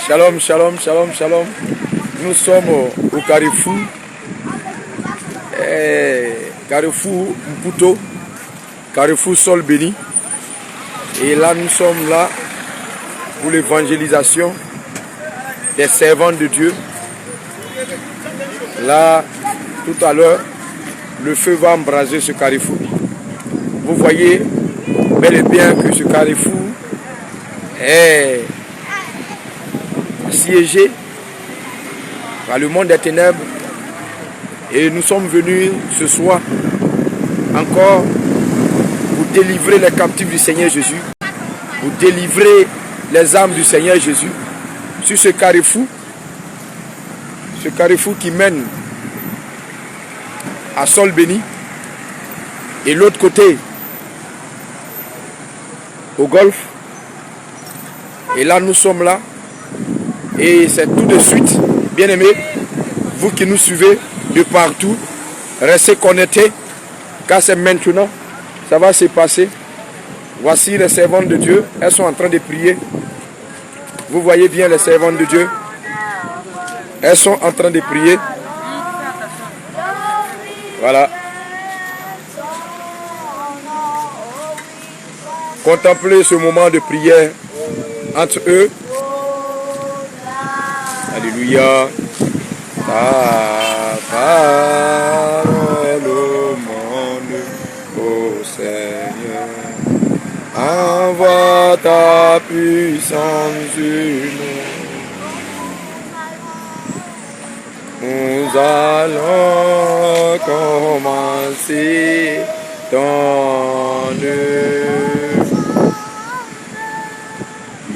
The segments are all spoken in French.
Shalom, shalom, shalom, shalom. Nous sommes au Carrefour. Carrefour Mputo. Carrefour Sol Béni. Et là, nous sommes là pour l'évangélisation des servants de Dieu. Là, tout à l'heure, le feu va embraser ce carrefour. Vous voyez bel et bien que ce carrefour est assiégé par le monde des ténèbres. Et nous sommes venus ce soir encore pour délivrer les captifs du Seigneur Jésus, pour délivrer les âmes du Seigneur Jésus sur ce carrefour qui mène à Sol Béni et l'autre côté au golfe. Et là nous sommes là et c'est tout de suite, bien aimés, vous qui nous suivez de partout, restez connectés car c'est maintenant, ça va se passer. Voici les servantes de Dieu, elles sont en train de prier. Vous voyez bien les servantes de Dieu, elles sont en train de prier. Voilà. Contemplez ce moment de prière entre eux. Alléluia. Ta parole au monde, ô Seigneur. Envoie ta puissance sur nous. Nous allons commencer ton œuvre.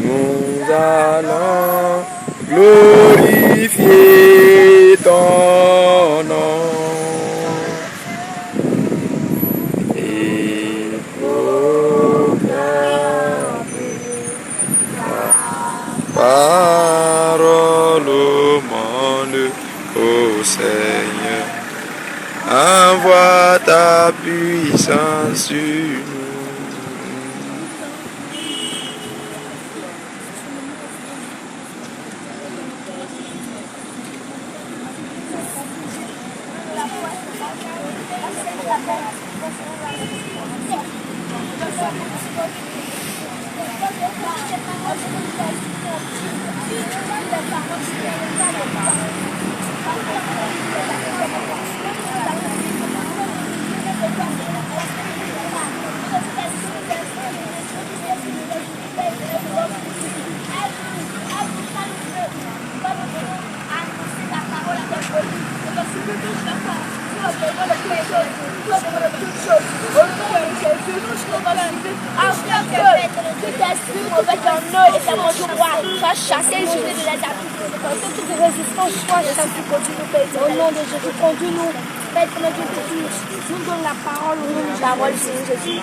Nous allons glorifier ton nom et proclamer ta parole au monde, ô Seigneur. Envoie ta puissance sur nous. Au nom de Jésus, conduis-nous. Père, notre Dieu, nous donne la parole au nom de parole, Seigneur Jésus.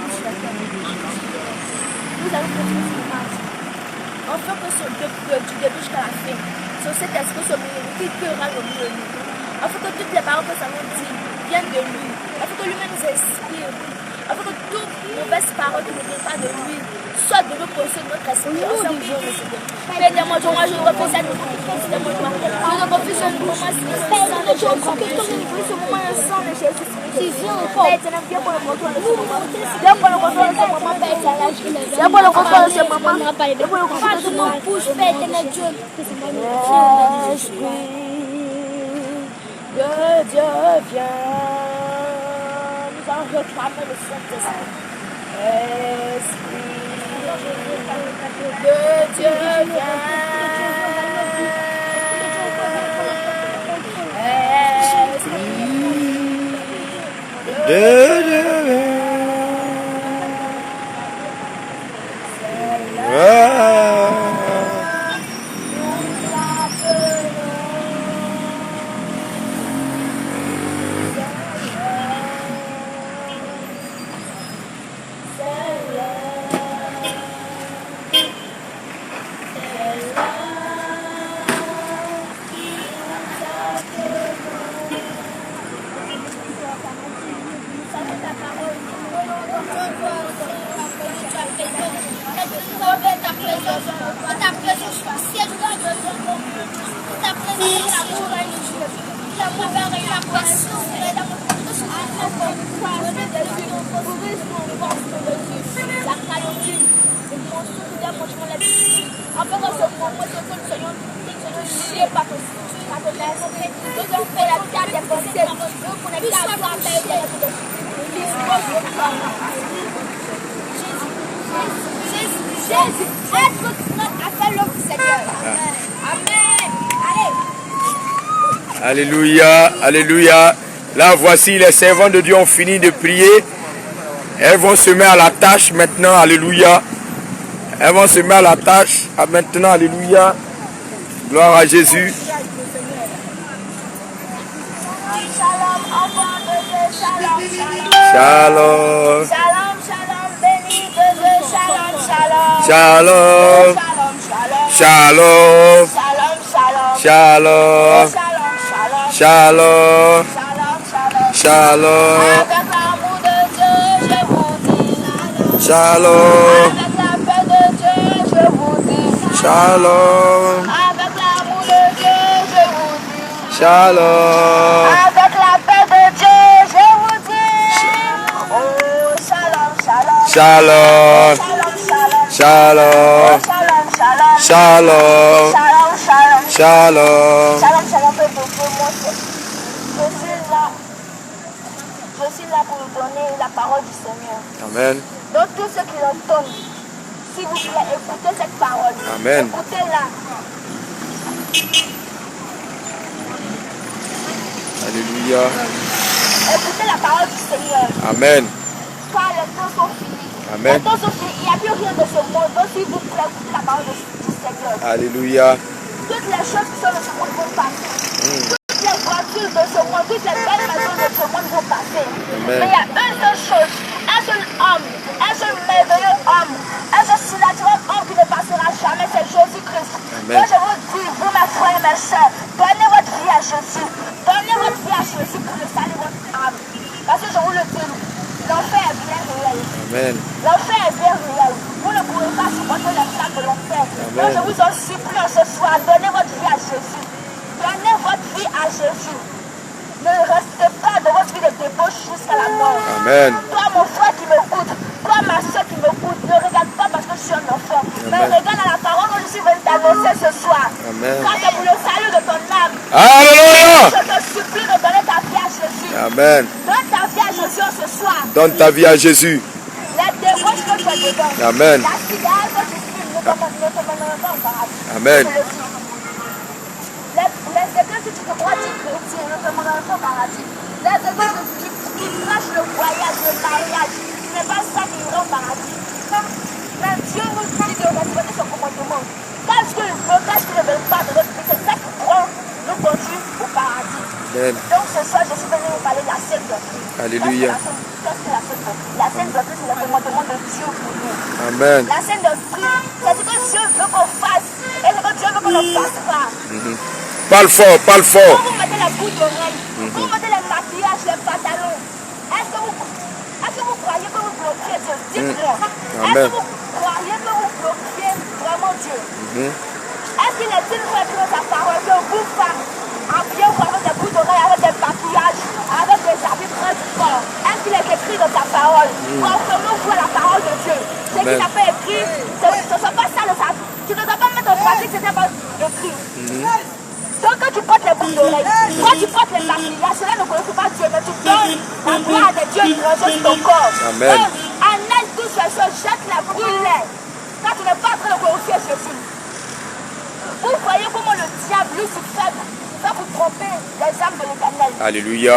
Nous allons continuer ce marche. On veut que du début jusqu'à la fin, sur cet esprit, ce milieu, qui fera le milieu de nous. Il faut que toutes les paroles que ça nous dit viennent de lui. Il faut que lui-même nous inspire. Il faut que toute mauvaise parole qui ne vient pas de lui soit de nous poser notre esprit. Père, moi, je refuse cette ce moment instant de Jésus. Viens pour le contrôle de ce moment. Viens pour le contrôle de ce moment, Père. Viens pour le contrôle de ce moment. Viens pour le contrôle de ce moment. Bouge, Père, éternel Dieu. Esprit de Dieu, viens. Nous allons réclamer le Saint-Esprit. Esprit de Dieu, viens. Afin que ce moment, que nous soyons liés par ton esprit. Nous sommes connectés à tes pensées. Nous sommes connectés à toi, Père. Jésus, aide-nous à faire l'œuvre du Seigneur. Amen. Allez. Alléluia, alléluia. Là, voici les servants de Dieu ont fini de prier. Elles vont se mettre à la tâche maintenant, alléluia. Elles vont se mettre à la tâche maintenant, alléluia. Gloire à Jésus. Shalom, enfant de Dieu, shalom, shalom. Shalom. Shalom, shalom, béni de Dieu, shalom, shalom. Shalom. Shalom, shalom. Shalom. Shalom, shalom. Shalom. Shalom, Shalom. shalom. Shalom, shalom. Shalom. Avec l'amour de Dieu, je vous dis. Shalom. Avec la paix de Dieu, je vous dis. Shalom. Avec l'amour de Dieu, je vous dis. Shalom. Avec la paix de Dieu, je vous dis. Oh, shalom, shalom. Shalom. Shalom, shalom. Shalom. Shalom, shalom. Shalom. Shalom, shalom. Shalom. Shalom, shalom, peuple, moi, je suis là pour vous donner la parole du Seigneur. Amen. Donc tous ceux qui l'entendent, s'il vous plaît, écoutez cette parole. Amen. Écoutez-la. Alléluia. Écoutez la parole du Seigneur. Amen. Car les temps sont finis. Amen. Les temps sont finis. Il n'y a plus rien de ce monde. Donc s'il vous plaît, écoutez la parole du Seigneur. Alléluia. Toutes les choses qui sont de ce monde vont passer. Toutes les voitures de ce monde, toutes les belles maisons de ce monde vont passer. Amen. Mais il y a une seule chose, un seul homme, un seul merveilleux homme, un seul surnaturel homme qui ne passera jamais, c'est Jésus-Christ. Donc je vous dis, vous mes frères et mes soeurs, donnez votre vie à Jésus. Donnez votre vie à Jésus pour le salut de votre âme. Parce que je vous le dis, l'enfer est bien réel. Amen. L'enfer est bien réel. Vous ne pourrez pas supporter les flammes de l'enfer. Donc je vous en supplie ce soir, donnez votre vie à Jésus. Donnez votre vie à Jésus. Ne restez pas de votre vie de débauche jusqu'à la mort. Amen. Toi mon frère qui m'écoute, toi ma soeur qui m'écoute, ne regarde pas parce que je suis un enfant. Mais regarde à la parole que je suis venu t'annoncer ce soir. Amen. Quand c'est pour le salut de ton âme. Alléluia. Je te supplie de donner ta vie à Jésus. Amen. Donne ta vie à Jésus ce soir. Donne ta vie à Jésus. Les débauches que tu as dedans. Amen. La cigarette que tu fumes ne te mènera pas au paradis. Amen. Je le dis. Les églises que tu te crois dire chrétien ne te mèneront pas au paradis. Les églises qui prêchent le voyage, le mariage, ce n'est pas ça qui ira au paradis. Mais Dieu nous dit de respecter son commandement. Qu'est-ce qu'il veut, qu'est-ce qu'il ne veut pas de notre vie, c'est ça qui prend, nous conduit au paradis. Amen. Donc ce soir, je suis venu vous parler de la Sainte Doctrine. Alléluia. Qu'est-ce que la Sainte Doctrine? La Sainte Doctrine, c'est le commandement de Dieu pour nous. Amen. La Sainte Doctrine, c'est ce que Dieu veut qu'on fasse et ce que Dieu veut qu'on ne fasse pas. Parle fort, parle fort. Quand vous mettez la boucle d'oreille, quand vous mettez les maquillages, les pantalons, est-ce que vous croyez que vous bloquez Dieu? Dites-moi. Est-ce que vous croyez que vous bloquez vraiment Dieu? Est-ce qu'il est dit dans sa parole que vous, femmes, habillez-vous avec des boucles d'oreilles, avec des maquillages, avec des habits près du corps? Est-ce qu'il est écrit dans sa parole? Conformez-vous à la parole de Dieu. Ce qui n'a pas écrit, ce ne sont pas ça le salut. Tu ne dois pas mettre en pratique ce qui n'est pas écrit. Donc quand tu portes les boucles d'oreilles, quand tu portes les maquillages, cela ne glorifie pas Dieu, mais tu donnes la gloire de Dieu qui reçoit ton corps. Amen. Donc, analyse toutes ces choses, jette-les, brûle-les. Quand tu n'es pas en train de glorifier Jésus. Vous voyez comment le diable, Lucifer, va vous tromper les âmes de l'Éternel. Alléluia.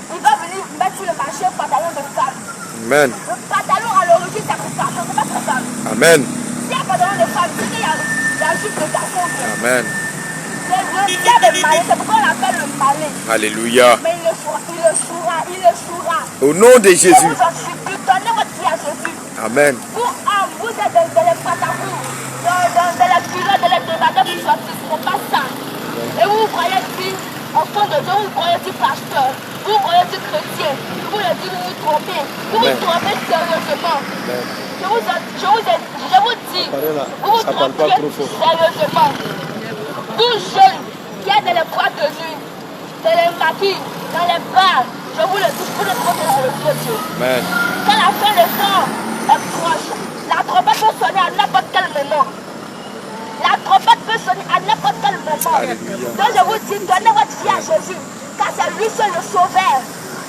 Il va venir mettre sur le marché un pantalon de femme. Amen. Le pantalon à l'origine, c'est pour garçon, c'est pas pour femme. Amen. Si un pantalon de femme, c'est qu'il y a juste de garçon. Amen. Le diable est malin, c'est pourquoi on l'appelle le malin. Alléluia. Mais il le saura. Au nom de Je Jésus. vous en supplie, donnez votre vie à Jésus. Amen. Vous êtes dans les patapous, dans les culottes, dans les débardeurs qui sont ce n'est pas ça. Et vous croyez dire, en fond de Dieu, vous croyez dire pasteur, vous croyez dire chrétien, vous le dites, vous vous trompez. Vous vous trompez sérieusement. Je vous dis, vous vous trompez sérieusement. Vous jeunes qui êtes dans les boîtes de nuit, dans les maquilles, dans les bars, je vous le dis, vous ne trompez sur le vieux Dieu. Amen. Quand la fin des temps est proche, la trompette peut sonner à n'importe quel moment. venir à n'importe quel moment. Alléluia. Donc je vous dis, donnez votre vie à Jésus, car c'est lui seul le sauveur.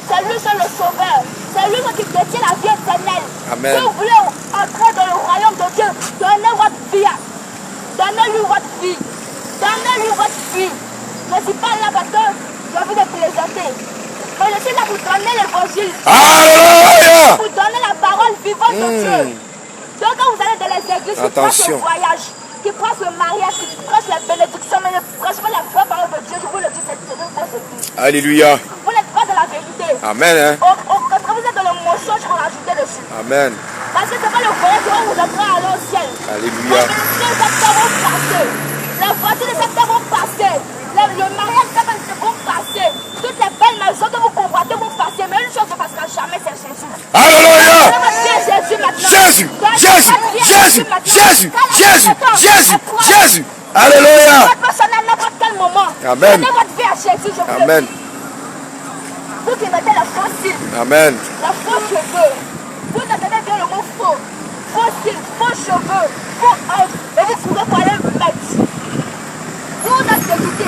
C'est lui seul le sauveur. C'est lui qui détient la vie éternelle. Amen. Si vous voulez entrer dans le royaume de Dieu, donnez votre vie. Donnez-lui votre vie. Donnez-lui votre vie. Je ne suis pas là parce que je veux vous présenter. Mais je suis là pour donner l'évangile. Alléluia. Pour donner la parole vivante de Dieu. Donc quand vous allez dans les églises, qui prêchent le voyage, qui prêchent le mariage, qui prêchent la bénédiction, mais ne prêchent pas la vraie parole de Dieu, je vous le dis, c'est une fausse église. Alléluia. Vous n'êtes pas dans la vérité. Amen. Hein? Quand vous êtes dans le mensonge, vous rajoutez dessus. Amen. Parce que c'est pas le voyage qui va vous entrer à au ciel. Alléluia. Les secteurs vont passer. Les voitures des secteurs vont passer. Le mariage vont passer. Toutes les belles maisons que vous convoitez vont passer. Mais une chose ne passera jamais, c'est Jésus. Alléluia. Jésus maintenant. Jésus. Jésus. Jésus. Jésus. Jésus. Jésus. Jésus. Alléluia. Votre personne à n'importe quel moment. Amen. Donnez votre vie à Jésus, je vous Amen. le dis. Vous qui mettez la fausse cils, Amen. la fausse cheveux. Vous entendez bien le mot faux. Faux cils, faux cheveux, faux hanches. Et vous pouvez pas aller mettre. Vous êtes dégoûté.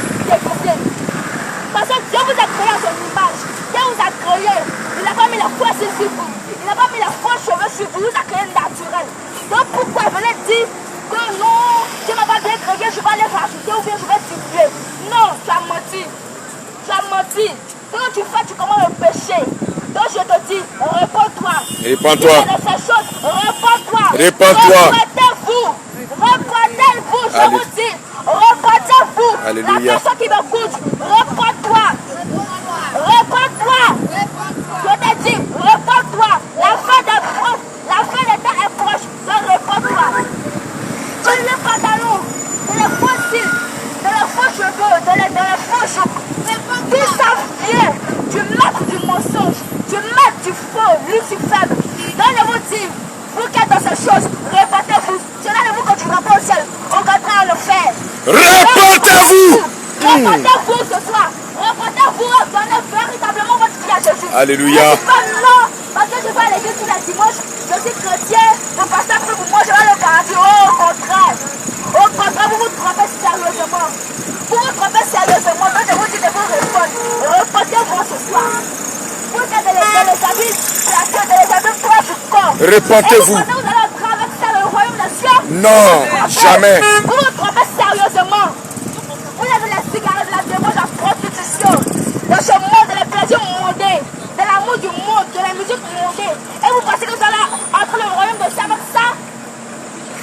Parce que Dieu vous a créé à son image. Dieu vous a créé. Il n'a pas mis la fausse cils sur vous. Il n'a pas mis la fausse cheveux sur vous. Il vous a créé naturel. Donc pourquoi vous venez dire que non, tu ne m'as pas bien créé, je vais aller rajouter ou bien je vais diminuer. Non, tu as menti. Tu as menti. Quand tu fais, tu commences le péché. Donc je te dis, réponds-toi. Réponds-toi. Réponds-toi. Réponds-toi. Repentez-vous. Repentez-vous, je vous dis. Repentez-vous. Alléluia. La personne qui m'écoute, repends-toi. Repends-toi. Je te dis, repends-toi. La fin des temps est proche. Donc repends-toi. De les pantalons, de les faux cils, de les faux cheveux, de les faux cheveux. Tout ça vient du maître du mensonge, du maître du faux, Lucifer. Donc je vous dis, vous qui êtes dans ces choses, répétez-vous. Cela ne vous conduira pas au ciel, au contraire le faire. Répentez-vous. Répétez-vous ce soir. Répétez-vous, donnez véritablement votre vie à Jésus. Alléluia. Je dis pas non, parce que je vais à l'église tous les dimanches, je suis chrétien, mon pasteur prie pour moi, je vais le paradis. Au contraire. Au contraire, vous vous trompez sérieusement. Vous vous trompez sérieusement, donc je vous dis de vous répondre. Répétez-vous ce soir. Vous êtes dans les habits, dans les habits proches du corps. Répétez-vous. Et vous allez traverser le royaume des cieux. Non, jamais. Vous vous trompez sérieusement. Vous avez les cigarettes, la débauche, la prostitution. Dans ce monde, de les plaisirs mondés, de l'amour du monde, de la musique mondée. Et vous pensez que vous allez entrer le royaume de Dieu avec ça?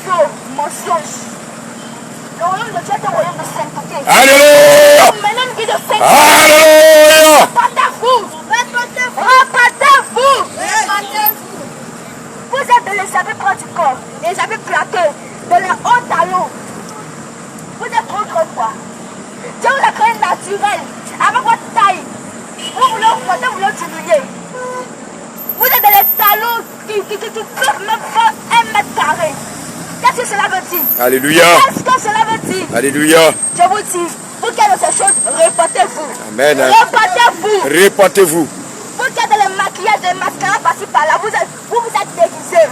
Faux, mensonge. Le royaume de Dieu est un royaume de sainteté. Alléluia. Vous menez une vie de sainteté. Alléluia. Répétez-vous. Répétez-vous. Vous êtes dans les habits proches du corps, les habits plaqués, dans les hauts talons. Vous êtes contre quoi? Dieu vous a créé naturel, avec votre taille. Vous voulez augmenter, vous voulez diminuer. Vous êtes dans les talons qui peuvent même pas 1 mètre carré. Qu'est-ce que cela veut dire? Alléluia. Qu'est-ce que cela veut dire? Alléluia. Je vous dis, vous qui êtes dans ces choses, répétez-vous. Amen. Répétez-vous. Répentez-vous. Vous qui êtes dans les maquillages, des mascaras par-ci par-là, vous êtes déguisés.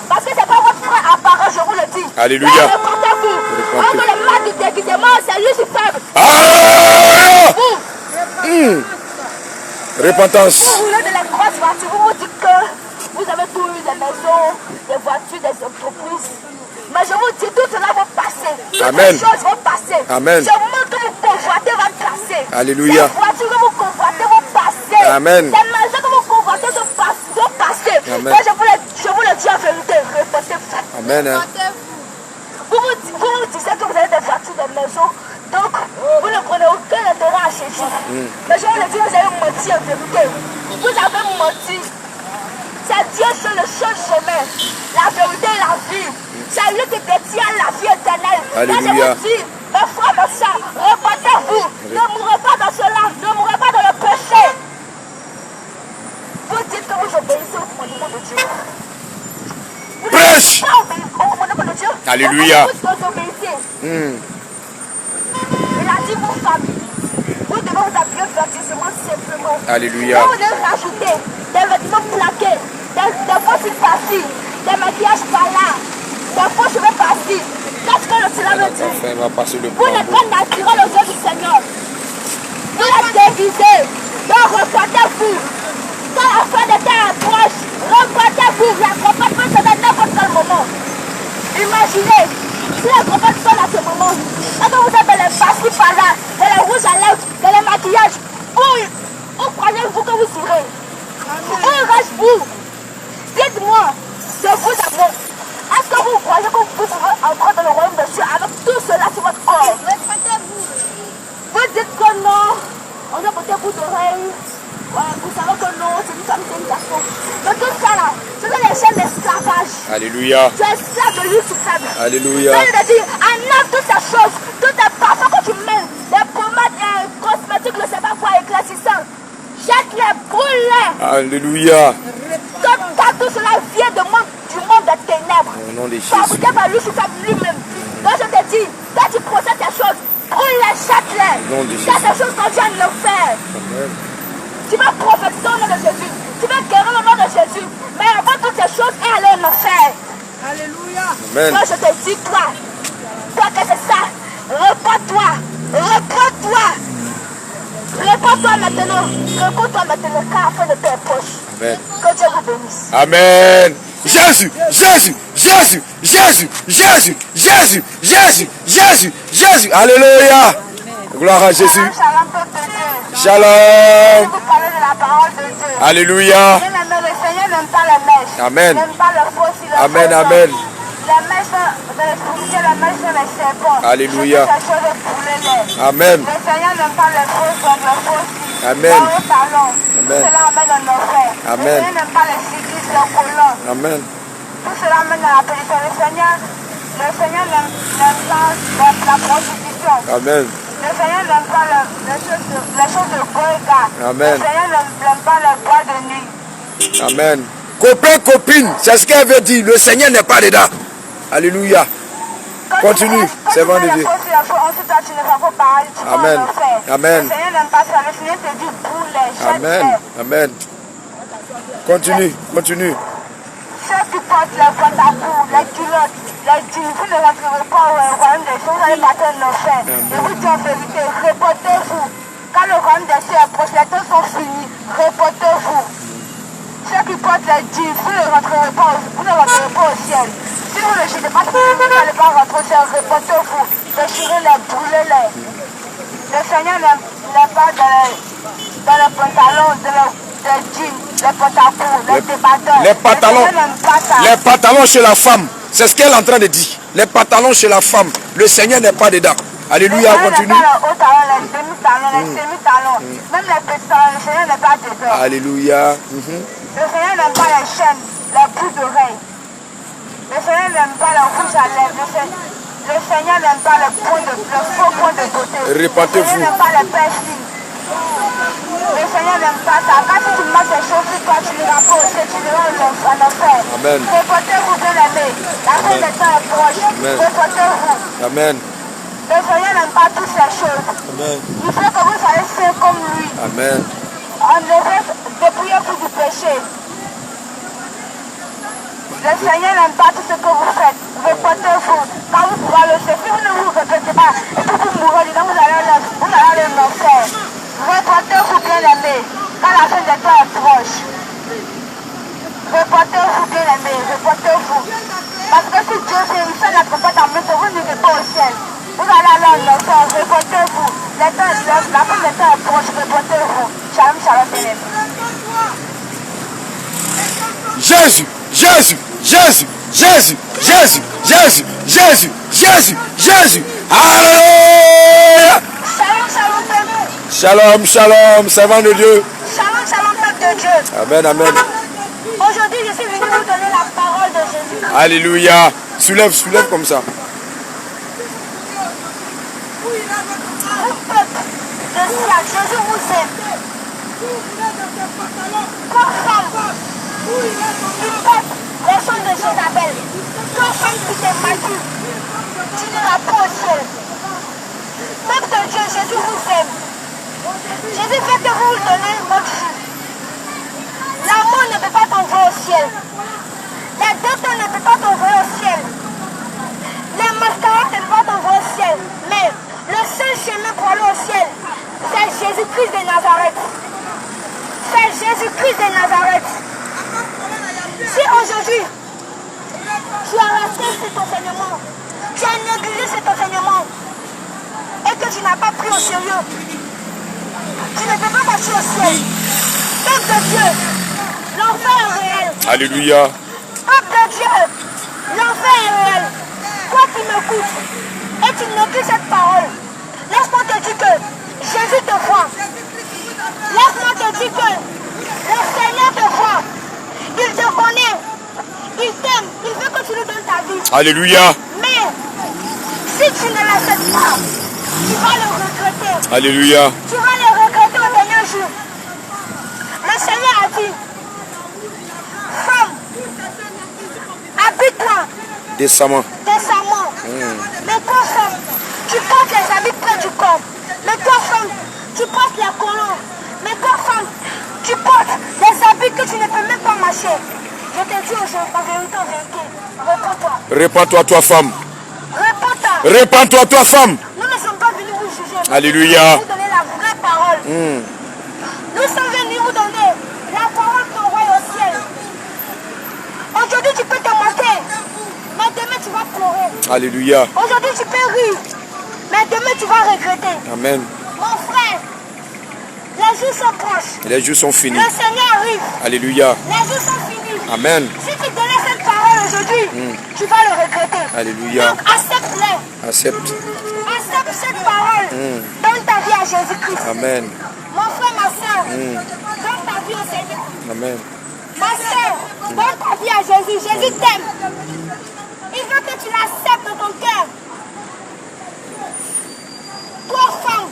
Parce que c'est pas votre frère apparent, je vous le dis. Alléluia. Répétez-vous. Entre les mains du déguisement, c'est Lucifer. Alléluia. Vous. Repentance. Vous roulez de la grosse voiture, vous vous dites que vous avez tout eu, des maisons, des voitures, des entreprises. Mais je vous dis, tout cela va passer. Amen. Toutes les choses vont passer. Amen. Ce monde que vous convoitez va passer. Alléluia. Ces voitures que vous convoitez vont passer. Amen. Ces maisons que vous convoitez vont passer. Amen. Donc je vous le dis en vérité, répétez-vous. Amen. Vous vous disiez que vous avez des voitures, des maisons. Donc, vous ne prenez aucun intérêt à Jésus. Mais je vous le dis, vous avez menti en vérité. Vous avez menti. C'est Dieu sur le seul chemin. La vérité et la vie. C'est lui qui détient la vie éternelle. Alléluia. Et je vous dis, mes frères, mes sœurs, répétez-vous. Ne mourrez pas dans cela. Ne mourrez pas dans le péché. Vous dites que vous obéissez au commandement de Dieu. Vous Prêche. n'obéissez pas au commandement de Dieu. Alléluia. Vous obéissez. Il a dit, vos familles, vous devez vous habiller vertissement simplement. Alléluia. Vous devez rajouter des vêtements plaqués, des fausses par-ci, des maquillages par-là. des faux cheveux partis. Qu'est-ce que cela veut dire? Vous n'êtes pas naturel aux yeux du Seigneur. Vous êtes déguisé. Donc reportez-vous. Quand la fin de terre approche, reportez-vous. La trompette peut sonner à n'importe quel moment. Imaginez, si la trompette sonne à ce moment, quand vous êtes dans les pastilles par là, dans les rouges à lèvres, dans les maquillages, où croyez-vous que vous irez? Où reste-vous? Dites-moi, de vous à moi, est-ce que vous croyez que vous pouvez entrer dans le royaume de Dieu avec tout cela sur votre corps? Vous dites que non, on doit porter bout d'oreille. Ouais, vous savez que non, c'est une femme, c'est une garçon. Mais tout ça là, ce sont les chaînes d'esclavage. Alléluia. Tu es esclave de lui suprême. Alléluia. Je veux dire, enlève toutes ces choses, toutes les parfums que tu mets, les pommades et cosmétiques, le savon quoi éclaircissant. Jette-les, brûle-les. Alléluia. Tout cela vient du monde des ténèbres. Au nom de Jésus. Fabriqué par lui suprême lui-même. Donc je te dis, quand tu procèdes ces choses, brûle-les, jette-les. Au nom de Jésus. C'est ces choses qu'on vient de le faire. Amen. Tu vas prophétiser au nom de Jésus. Tu vas guérir au nom de Jésus. Mais avant toutes ces choses, et aller en enfer. Alléluia. Amen. Moi, je te dis, toi que c'est ça, repends-toi. Repends-toi. Repends-toi maintenant. Repends-toi maintenant, car fin de tes poches. Amen. Que Dieu vous bénisse. Amen. Jésus, Jésus, Jésus, Jésus, Jésus, Jésus, Jésus, Jésus, Jésus. Alléluia. Gloire à Jésus. Shalom, peuple de Dieu. Shalom. Vous parlez de la parole de Dieu. Alléluia. Bien aimé, le Seigneur n'aime pas les mèches. Amen. Il n'aime pas le faux silence. Amen, amen. Les mèches de l'esprit, les mèches sont les serpents. Alléluia. C'est quelque chose de brûler. Amen. Le Seigneur n'aime pas les faux hommes, les faux signes, Amen. les hauts talons. Amen. Tout cela amène en enfer. Amen. Le Seigneur n'aime pas les cyclistes, les collants. Amen. Tout cela amène à la pénition. Le Seigneur n'aime pas la prostitution. Amen. Le Seigneur n'aime pas les choses de Goïga. Amen. Le Seigneur n'aime pas les bois de nuit. Amen. Copain, copine, c'est ce qu'elle veut dire. Le Seigneur n'est pas dedans. Alléluia. Continue, servant de Dieu. Amen. Amen. Le Seigneur n'aime pas ça. Le Seigneur te dit brûle-les, Amen. jette-les. Amen. Continue, continue. Ceux qui portent les pantalons, les culottes, les jeans, vous ne rentrerez pas au royaume des cieux, vous allez partir en enfer. Je vous dis en vérité, reportez-vous. Quand le royaume des cieux approche, les temps sont finis, reportez-vous. Ceux qui portent les jeans, vous ne rentrerez pas au ciel. Si vous ne jetez pas, vous n'allez pas rentrer au ciel, reportez-vous. Déchirez-les, brûlez-les. Le Seigneur n'aime pas dans les pantalons, dans les jeans, les pantalons, les débatteurs. Les pantalons, Le Seigneur n'aime pas ça. les pantalons chez la femme. C'est ce qu'elle est en train de dire. Les pantalons chez la femme. Le Seigneur n'est pas dedans. Alléluia, Le Seigneur continue. n'aime pas les hauts talons, les demi-talons, les semi-talons. Même les petits talons, le Seigneur n'est pas dedans. Alléluia. Le Seigneur n'aime pas les chaînes, les boucles d'oreilles. Le Seigneur n'aime pas les rouges à lèvres. Le Seigneur n'aime pas les faux points de beauté. Répentez-vous. Le Seigneur n'aime pas les piercings. Le Seigneur n'aime pas ça. Quand tu manges ces choses, toi, tu n'iras pas au ciel, tu iras en enfer. Amen. Reportez-vous, bien aimés. La fin des temps est proche. Amen. Reportez-vous. Amen. Le Seigneur n'aime pas toutes ces choses. Amen. Il faut que vous soyez saints comme lui. Amen. En effet, dépouillez-vous du péché. Le Seigneur n'aime pas tout ce que vous faites. Reportez-vous. Quand vous pourrez le faire, si vous ne vous répétez pas, et puis vous mourrez, dedans, vous allez aller en enfer. Reportez-vous, bien aimés, quand la fin des temps est proche. Reportez-vous, bien aimés, reportez-vous. Parce que si Dieu fait une seule la trompette en main, vous n'irez pas au ciel. Vous allez aller en enfer, reportez-vous. La fin des temps est proche, reportez-vous. Shalom, shalom, bien aimés. Jésus, Jésus, Jésus, Jésus, Jésus, Jésus, Jésus, Jésus, Jésus. Alléluia. Shalom, shalom, peuple. Shalom, shalom, servant de Dieu. Shalom, shalom, peuple de Dieu. Amen, amen. Aujourd'hui, je suis venu vous donner la parole de Jésus. Alléluia. Soulève, soulève comme ça. Peuple de Sion, Jésus vous aime. Comme femme, tu portes les sons de Jézabel. Comme femme qui t'est maquille, tu n'iras pas au ciel. Peuple de Dieu, Jésus vous aime. Jésus fait que vous lui donnez votre vie. L'amour ne peut pas t'envoyer au ciel. La dette ne peut pas t'envoyer au ciel. n'as pas pris au sérieux. Tu ne peux pas marcher au ciel. Peuple de Dieu, l'enfer est réel. Alléluia. Peuple de Dieu, l'enfer est réel. Toi qui m'écoutes et tu n'écoutes cette parole, laisse-moi te dire que Jésus te voit. Laisse-moi te dire que le Seigneur te voit. Il te connaît. Il t'aime. Il veut que tu lui donnes ta vie. Alléluia. Mais si tu ne l'acceptes pas, tu vas le regretter. Alléluia. Tu vas le regretter au dernier jour. Le Seigneur a dit, femme, habille-toi Décemment. décemment. Mais toi, femme, tu portes les habits près du corps. Mais toi, femme, tu portes les colons. Mais toi, femme, tu portes les habits que tu ne peux même pas marcher. Je te dis aujourd'hui, la vérité, réponds-toi. Répands-toi, toi femme. Réponds-toi. Répands-toi, toi femme. Nous ne sommes pas venus vous juger. Alléluia. Vous donner la vraie parole. Nous sommes venus vous donner la parole qu'on voit au ciel. Aujourd'hui, tu peux te moquer, mais demain, tu vas pleurer. Alléluia. Aujourd'hui, tu peux rire, mais demain, tu vas regretter. Amen. Mon frère, les jours sont proches. Les jours sont finis. Le Seigneur arrive. Alléluia. Les jours sont finis. Amen. Si tu donnais cette parole aujourd'hui, tu vas le regretter. Alléluia. Donc, accepte-le. Accepte. Accepte cette parole. Donne ta vie à Jésus-Christ. Amen. Mon frère, ma soeur, donne ta vie au Seigneur. Amen. Ma soeur, donne ta vie à Jésus. Jésus t'aime. Il veut que tu l'acceptes dans ton cœur. Toi, femme,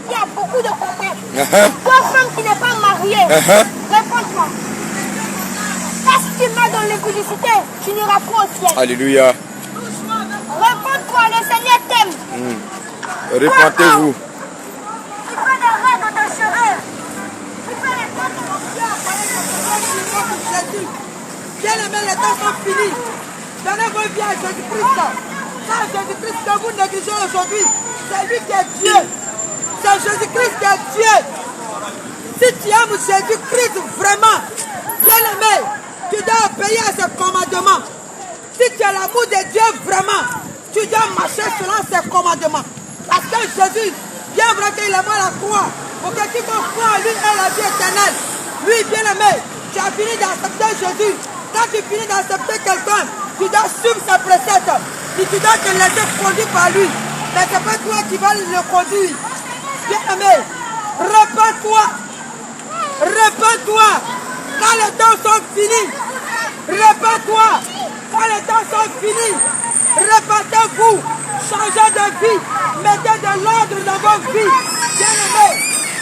il y a beaucoup de copains. Toi, femme qui n'est pas mariée, réponds-toi. Parce que tu mets dans l'impudicité, tu n'iras pas au ciel. Alléluia. Réponds-toi, le Seigneur t'aime. Répentez-vous. Tu fais des rêves de te serrer. Tu fais les temps de Jésus. Bien-aimés, les temps sont finis. Donnez vos vies à Jésus-Christ. Car Jésus-Christ que vous négligez aujourd'hui, c'est lui qui est Dieu. C'est Jésus-Christ qui est Dieu. Si tu aimes Jésus-Christ vraiment, bien-aimé, tu dois obéir à ses commandements. Si tu as l'amour de Dieu vraiment, tu dois marcher selon ses commandements. Parce que Jésus, bien vrai qu'il est mort à la croix, pour que tu crois en lui et la vie éternelle. Lui, bien-aimé, tu as fini d'accepter Jésus. Quand tu finis d'accepter quelqu'un, tu dois suivre ses préceptes. Et tu dois te laisser conduire par lui. Mais ce n'est pas toi qui vas le conduire. Bien-aimé, répands-toi. Répands-toi. Quand les temps sont finis, répands-toi. Quand les temps sont finis, répentez-vous. Changez de vie. Mettez de l'ordre dans vos vies. Bien-aimé,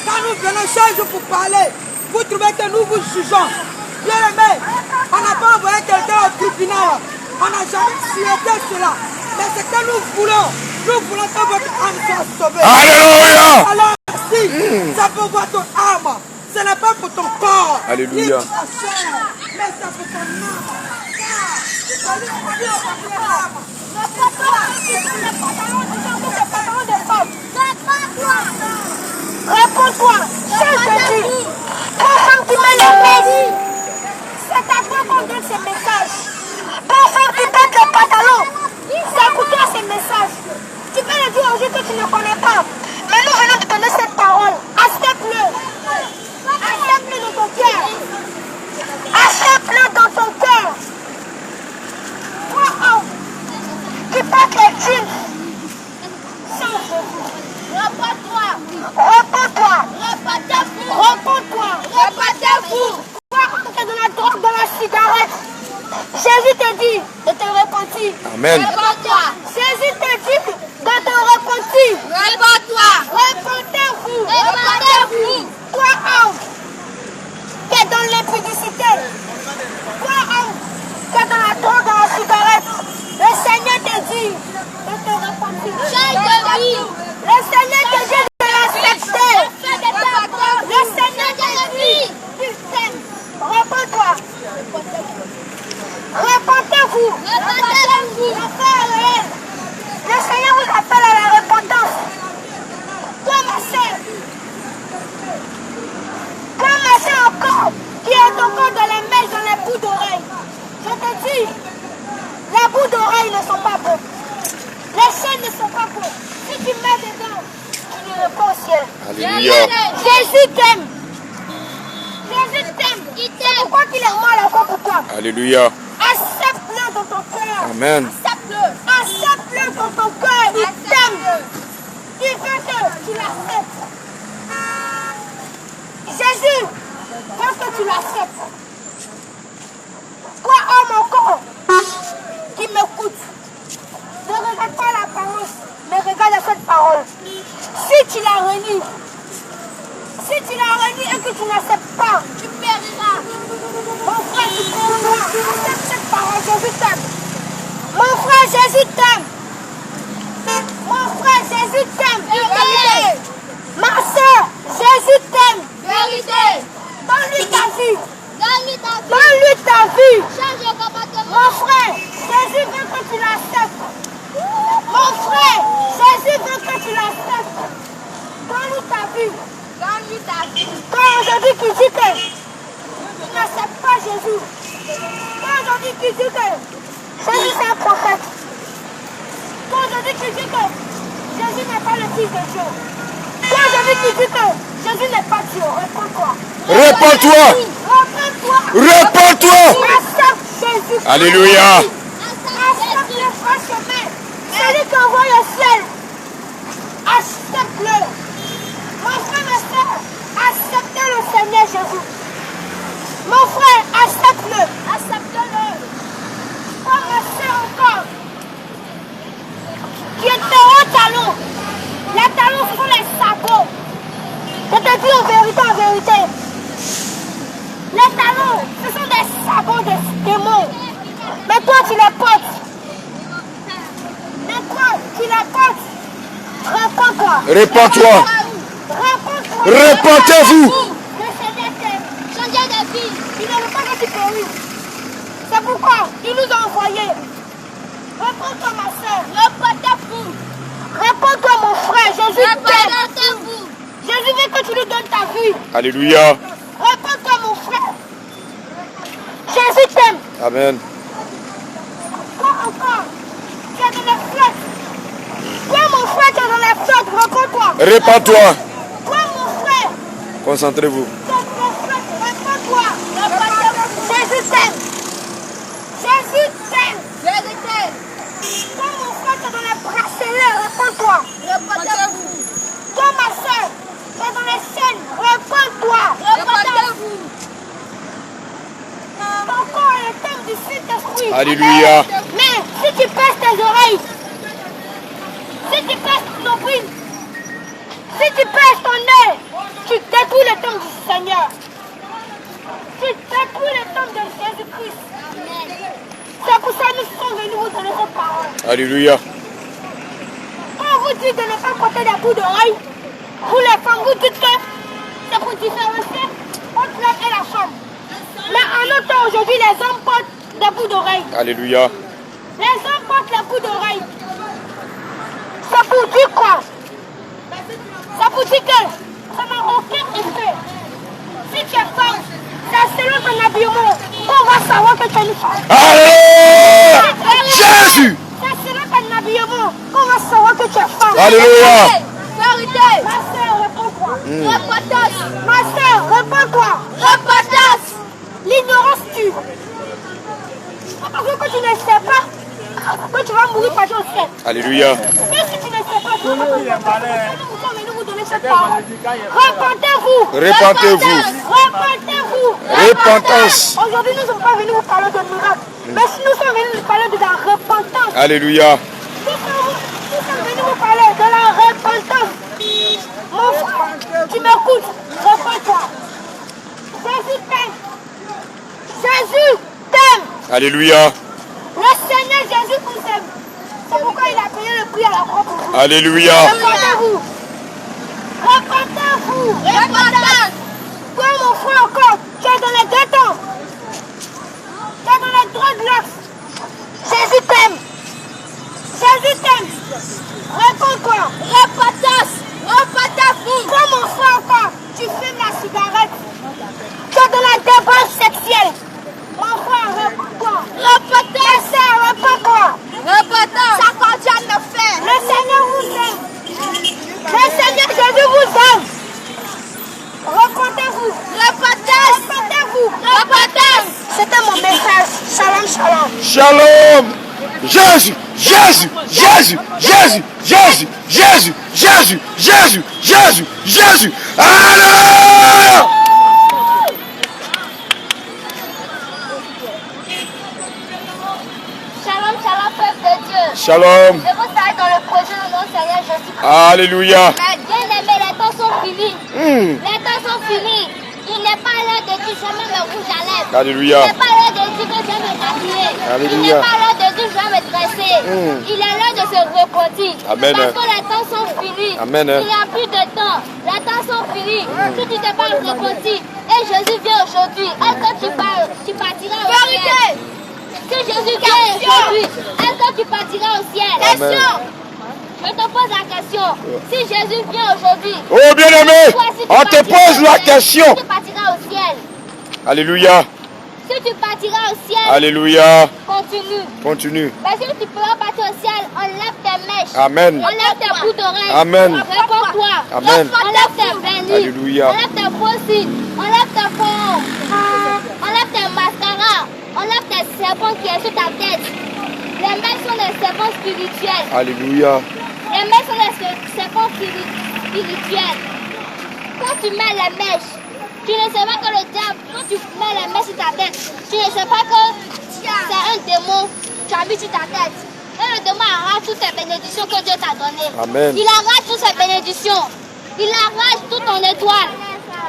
quand nous venons chaque jour pour parler, vous trouvez que nous vous jugeons. Bien-aimé, on n'a pas envoyé quelqu'un au tribunal. On n'a jamais souhaité cela. Mais ce que nous voulons que votre âme soit sauvée. Alléluia. Alors, si c'est pour votre âme, ce n'est pas pour ton corps. Alléluia. Ni pour ta chair, mais c'est pour ton âme. Réponds-toi, c'est Jésus. Pour femme qui mène le pays, c'est à toi qu'on donne ces messages. Pour femme qui pète le pantalon, c'est pour toi ces messages. Tu peux le dire aux gens que tu ne connais pas. Mais nous venons te donner cette parole. Accepte-le. Accepte-le dans ton cœur. Accepte-le dans ton cœur. Toi, homme, qui porte les jeans, sans Jésus. Repends-toi. Repends-toi. Repentez-vous. Repends-toi. Repentez-vous. Toi, tu es dans la drogue, dans la cigarette. Jésus te dit de te repentir. Amen. Repends-toi. Jésus te dit de te repentir. Repends-toi. Repentez-vous. Repentez-vous. Toi, homme, qui est dans l'impudicité. Toi, homme, qui est dans la drogue, dans la cigarette. Le Seigneur te dit de te repentir. Change de vie. Le Seigneur te dit de l'accepter. Le Seigneur te dit qu'il t'aime. Repends-toi. Repentez-vous. Repentez-vous. Le Seigneur vous appelle à la repentance. Toi, ma soeur. Toi, ma soeur encore, qui est encore dans les mains, dans les bouts d'oreilles. Je te dis, les bouts d'oreilles ne sont pas bons. Les chaînes ne sont pas Si tu mets dedans, tu lui réponds au ciel. Alléluia. Jésus t'aime. Jésus t'aime. Il t'aime. Pourquoi qu'il est mort encore pour toi? Alléluia. Accepte-le dans ton cœur. Amen. Accepte-le. Accepte-le dans ton cœur. Il t'aime. Il veut que tu l'acceptes. Jésus veut que tu l'acceptes. Toi, homme encore, qui m'écoute, ne regarde pas la parole, mais regarde cette parole. Si tu la relis et que tu n'acceptes pas, tu périras. Mon frère, tu périras. Accepte cette parole, Jésus t'aime. Mon frère, Jésus t'aime. Mon frère, Jésus t'aime. Vérité. Ma soeur, Jésus t'aime. Vérité. Donne-lui ta vie. Donne-lui ta vie. Mon frère, Jésus veut que tu l'acceptes. Mon frère, Jésus veut que tu l'acceptes. Donne-lui ta vie. Donne-lui ta vie. Quand aujourd'hui tu dis que tu n'acceptes pas Jésus, quand aujourd'hui tu dis que Jésus est un prophète, quand aujourd'hui tu dis que Jésus n'est pas le Fils de Dieu, quand aujourd'hui tu dis que Jésus n'est pas Dieu, réponds-toi. Réponds-toi. Réponds-toi. Accepte Jésus. Alléluia. Accepte le vrai chemin. Celui qui envoie le ciel. Accepte-le. Mon frère, ma soeur, acceptez le Seigneur Jésus. Mon frère, accepte-le. Accepte-le. Oh, ma soeur encore. Qui est au talon. Les talons sont les sabots. Je te dis en vérité, les talons, ce sont des sabots des démons. Mais toi, tu les portes. Réponds-toi. Réponds-toi. Répentez-vous. Le Seigneur t'aime. Changez de vie. Il ne veut pas que tu périsses. C'est pourquoi il nous a envoyés. Réponds-toi, ma soeur. Répentez-vous. Réponds-toi, mon frère. Jésus t'aime. Jésus veut que tu lui donnes ta vie. Alléluia. Réponds-toi, mon frère. Jésus t'aime. Amen. Toi encore, tu es dans les flottes. Toi, mon frère, tu es dans les flottes. Réponds-toi. Répands-toi. Toi, mon frère, Concentrez-vous. tu es dans les flottes. Réponds-toi. Jésus t'aime. Jésus t'aime. Jésus t'aime. Toi, mon frère, tu es dans les bracelets. Réponds-toi. Répondez-vous. Toi, ma soeur, tu es dans les chaînes. Réponds-toi. Répondez-vous. Ton corps est le thème du Saint-Esprit. Alléluia. Mais si tu passes tes oreilles, si tu passes ton nombril, si tu passes ton œil, tu détruis le thème du Seigneur. Tu détruis le thème de Jésus-Christ. C'est pour ça que nous sommes venus vous donner cette parole. Alléluia. Quand on vous dit de ne pas porter des bouts d'oreilles, vous les femmes, vous dites que c'est pour différencier entre l'homme et la femme. Mais en notre temps aujourd'hui, les hommes portent des bouts d'oreilles. Alléluia. Les hommes portent les bouts d'oreilles. C'est pour dire quoi? C'est pour dire que ça n'a aucun effet. Si tu es femme, c'est selon ton habillement qu'on va savoir que tu es une femme. Alléluia. Jésus. C'est selon ton habillement qu'on va savoir que tu es femme. Alléluia. Vérité. Ma soeur, réponds-toi. Ma soeur, réponds-toi. L'ignorance tue. Parce que tu ne sais pas que tu vas mourir par au ciel. Alléluia. Même si tu ne sais pas, tu vas mourir. Nous sommes venus vous donner cette parole. Repentez-vous. Répentez-vous. Repentez-vous. Repentance. Aujourd'hui, nous ne sommes pas venus vous parler de miracles. Mais si nous sommes venus vous parler de la repentance. Alléluia. Nous sommes venus vous parler de la repentance. Mon frère, tu m'écoutes. Repends-toi. Jésus t'aime. Jésus t'aime. Alléluia. Le Seigneur Jésus vous aime. C'est pourquoi il a payé le prix à la croix pour vous. Alléluia. Repentez-vous. Repentez-vous. Repentez. Toi, mon frère, encore, tu es dans les deux temps. Tu es dans les dreadlocks. Jésus t'aime. Jésus t'aime. Réponds-toi. Repentez-vous. Toi, mon frère, encore, tu fumes la cigarette. Tu es dans la débauche sexuelle. Mon frère, réponds-toi. Repentez. Réponds-toi. Ça continue de faire. Le Seigneur vous Jésus vous aime. Repentez-vous. Repentez-vous. Repentez. C'était mon message. Shalom, shalom. Shalom. Jésus, Jésus, Jésus, Jésus, Jésus, Jésus, Jésus, Jésus, Jésus, Jésus. Alléluia. Shalom, shalom, peuple de Dieu. Shalom. Je vous salue dans le projet de notre Seigneur Jésus-Christ. Alléluia. Mais bien aimé, les temps sont finis. Les temps sont finis. Il n'est pas l'heure de dire je mets le rouge à lèvres. Alléluia. Il n'est pas l'heure de dire que je vais me maquiller. Il n'est pas l'heure de dire je vais me dresser. Il est l'heure de se repentir. Amen. Parce que les temps sont finis. Amen. Il n'y a plus de temps. Les temps sont finis. Si tu t'es pas repenti et Jésus vient aujourd'hui, est-ce que tu partiras au ciel? Si Jésus vient aujourd'hui, est-ce que tu partiras au ciel? Amen. Je te pose la question. Si Jésus vient aujourd'hui, Oh bien-aimé, toi, si tu on te partiras pose au la ciel, question. Si tu partiras au ciel. Alléluia. Si tu partiras au ciel, Alléluia. continue. Continue. Mais si tu peux pas partir au ciel, enlève tes mèches. Amen. Enlève tes bouts d'oreilles. Amen. Réponds-toi. Amen. Enlève tes vernis. Alléluia. Enlève tes faux cils. Enlève tes formes. Enlève tes mascaras. Enlève tes serpents qui est sur ta tête. Les mèches sont des serpents spirituels. Alléluia. Les mèches sont des serpents spirituels. Quand tu mets les mèches, tu ne sais pas que le diable, quand tu mets les mèches sur ta tête, tu ne sais pas que c'est un démon que tu as mis sur ta tête. Et le démon arrache toutes tes bénédictions que Dieu t'a données. Amen. Il arrache toutes ses bénédictions. Il arrache toute ton étoile.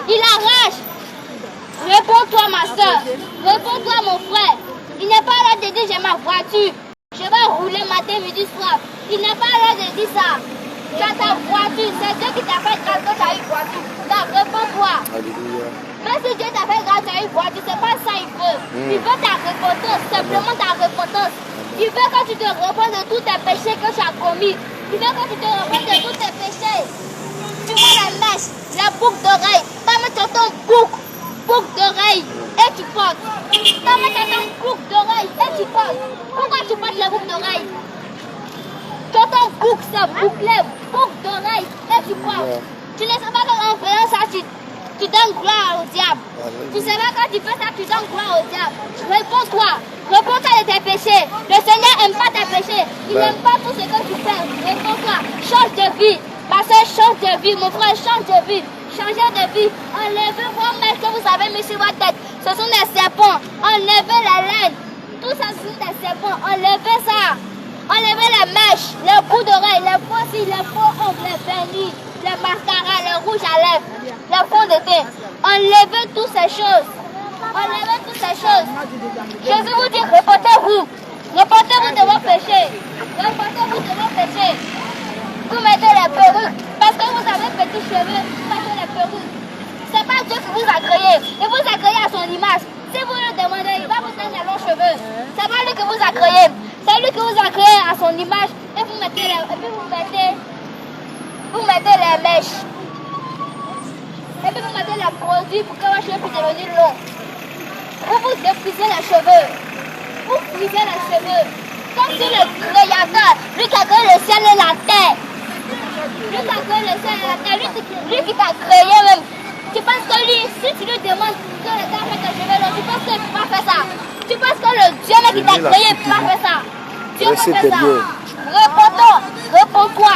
Il arrache. Réponds-toi ma soeur. Réponds-toi mon frère. Il n'est pas là de dire j'ai ma voiture. Je vais rouler matin, midi, soir. Il n'est pas là de dire ça. Tu as ta voiture. C'est Dieu qui t'a fait grâce que tu as une voiture. Donc réponds-toi. Alléluia. Même si Dieu t'a fait grâce que tu as une voiture, c'est pas ça il veut. Il veut ta repentance, simplement ta repentance. Il veut que tu te repentes de tous tes péchés que tu as commis. Il veut que tu te repentes de tous tes péchés. Tu vois la mèche, la boucle d'oreille. T'as mis ton boucle d'oreille et tu portes. T'as mis ton boucle d'oreille et tu portes. Pourquoi tu portes la boucle d'oreille? Ton boucle, c'est bouclé, boucle d'oreille et tu portes. Tu ne sais pas qu'en faisant ça, tu donnes gloire au diable. Tu sais pas quand tu fais ça, tu donnes gloire au diable. Réponds-toi. Réponds-toi de tes péchés. Le Seigneur n'aime pas tes péchés. Il n'aime pas tout ce que tu fais. Réponds-toi. Change de vie. Ma soeur, change de vie. Mon frère, change de vie. Changez de vie. Enlevez vos mèches que vous avez mis sur votre tête. Ce sont des serpents. Enlevez la laine. Tout ça, ce sont des serpents. Enlevez ça. Enlevez les mèches, les bouts d'oreilles, les faux cils, les faux ongles, les vernis, les mascaras, les rouges à lèvres, les fonds de teint. Enlevez toutes ces choses. Enlevez toutes ces choses. Jésus vous dit, repentez-vous. Repentez-vous de vos péchés. Repentez-vous de vos péchés. Vous mettez les perruques. Parce que vous avez petits cheveux, vous mettez les perruques. Ce n'est pas Dieu qui vous a créé. Il vous a créé à son image. Si vous le demandez, il va vous donner les longs cheveux. Ce n'est pas lui qui vous a créé. C'est lui qui vous a créé à son image. Et vous mettez les mèches. Et puis vous mettez les produits pour que vos cheveux puissent devenir longs. Vous défrisez les cheveux. Vous frisez les cheveux. Comme si le créateur, lui qui a créé le ciel et la terre. Lui qui a créé le ciel et la terre. Lui qui t'a créé même. Tu penses que lui, si tu lui demandes que le gars fait tes cheveux longs, tu penses qu'il ne peut pas faire ça. Tu penses que le Dieu qui t'a créé ne peut pas faire ça. Dieu peut faire ça. Réponds-toi. Réponds-toi.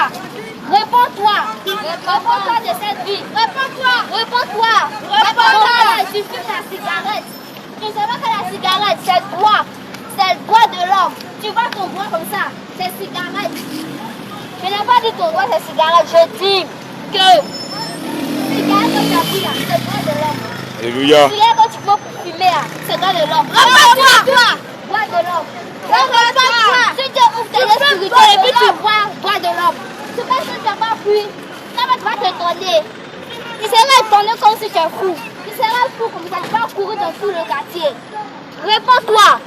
Réponds-toi. Réponds-toi de cette vie. Réponds-toi. Réponds-toi. Réponds-toi. Tu fumes ta cigarette. Tu ne sais pas que la cigarette, c'est le bois. C'est le bois de l'homme. Tu vois ton bois comme ça. C'est cigarette. Je n'ai pas dit ton bois, c'est cigarette. Je dis que cigarette que tu as pris là, c'est le bois de l'homme. Alléluia. Cigarette que tu peux fumer là, c'est le bois de l'homme. Réponds-toi. Bois de l'homme. Réponds-toi. Si tu ouvres tes yeux spirituels et puis tu vois bois de l'homme. Tu penses que tu n'as pas pris. Ça va te donner. Il sera étonné comme si tu es fou. Il sera fou comme ça. Tu vas courir dans tout le quartier. Réponds-toi.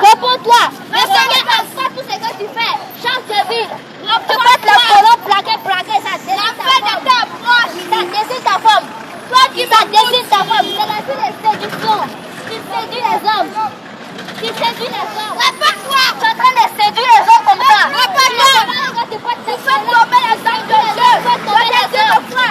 Réponds-toi. Le Seigneur n'aime pas tout ce que tu fais. Change de vie. Tu passes le colon plaqué, ça dessine ta femme. Ça dessine ta femme. Toi qui ça dessine ta femme. C'est la vie de séduction. Tu séduis les hommes. Tu séduis les hommes. Réponds-toi. Tu es en train de séduire les hommes comme ça. Réponds-toi. Tu fais tomber les hommes de Dieu. Tu fais tomber les hommes.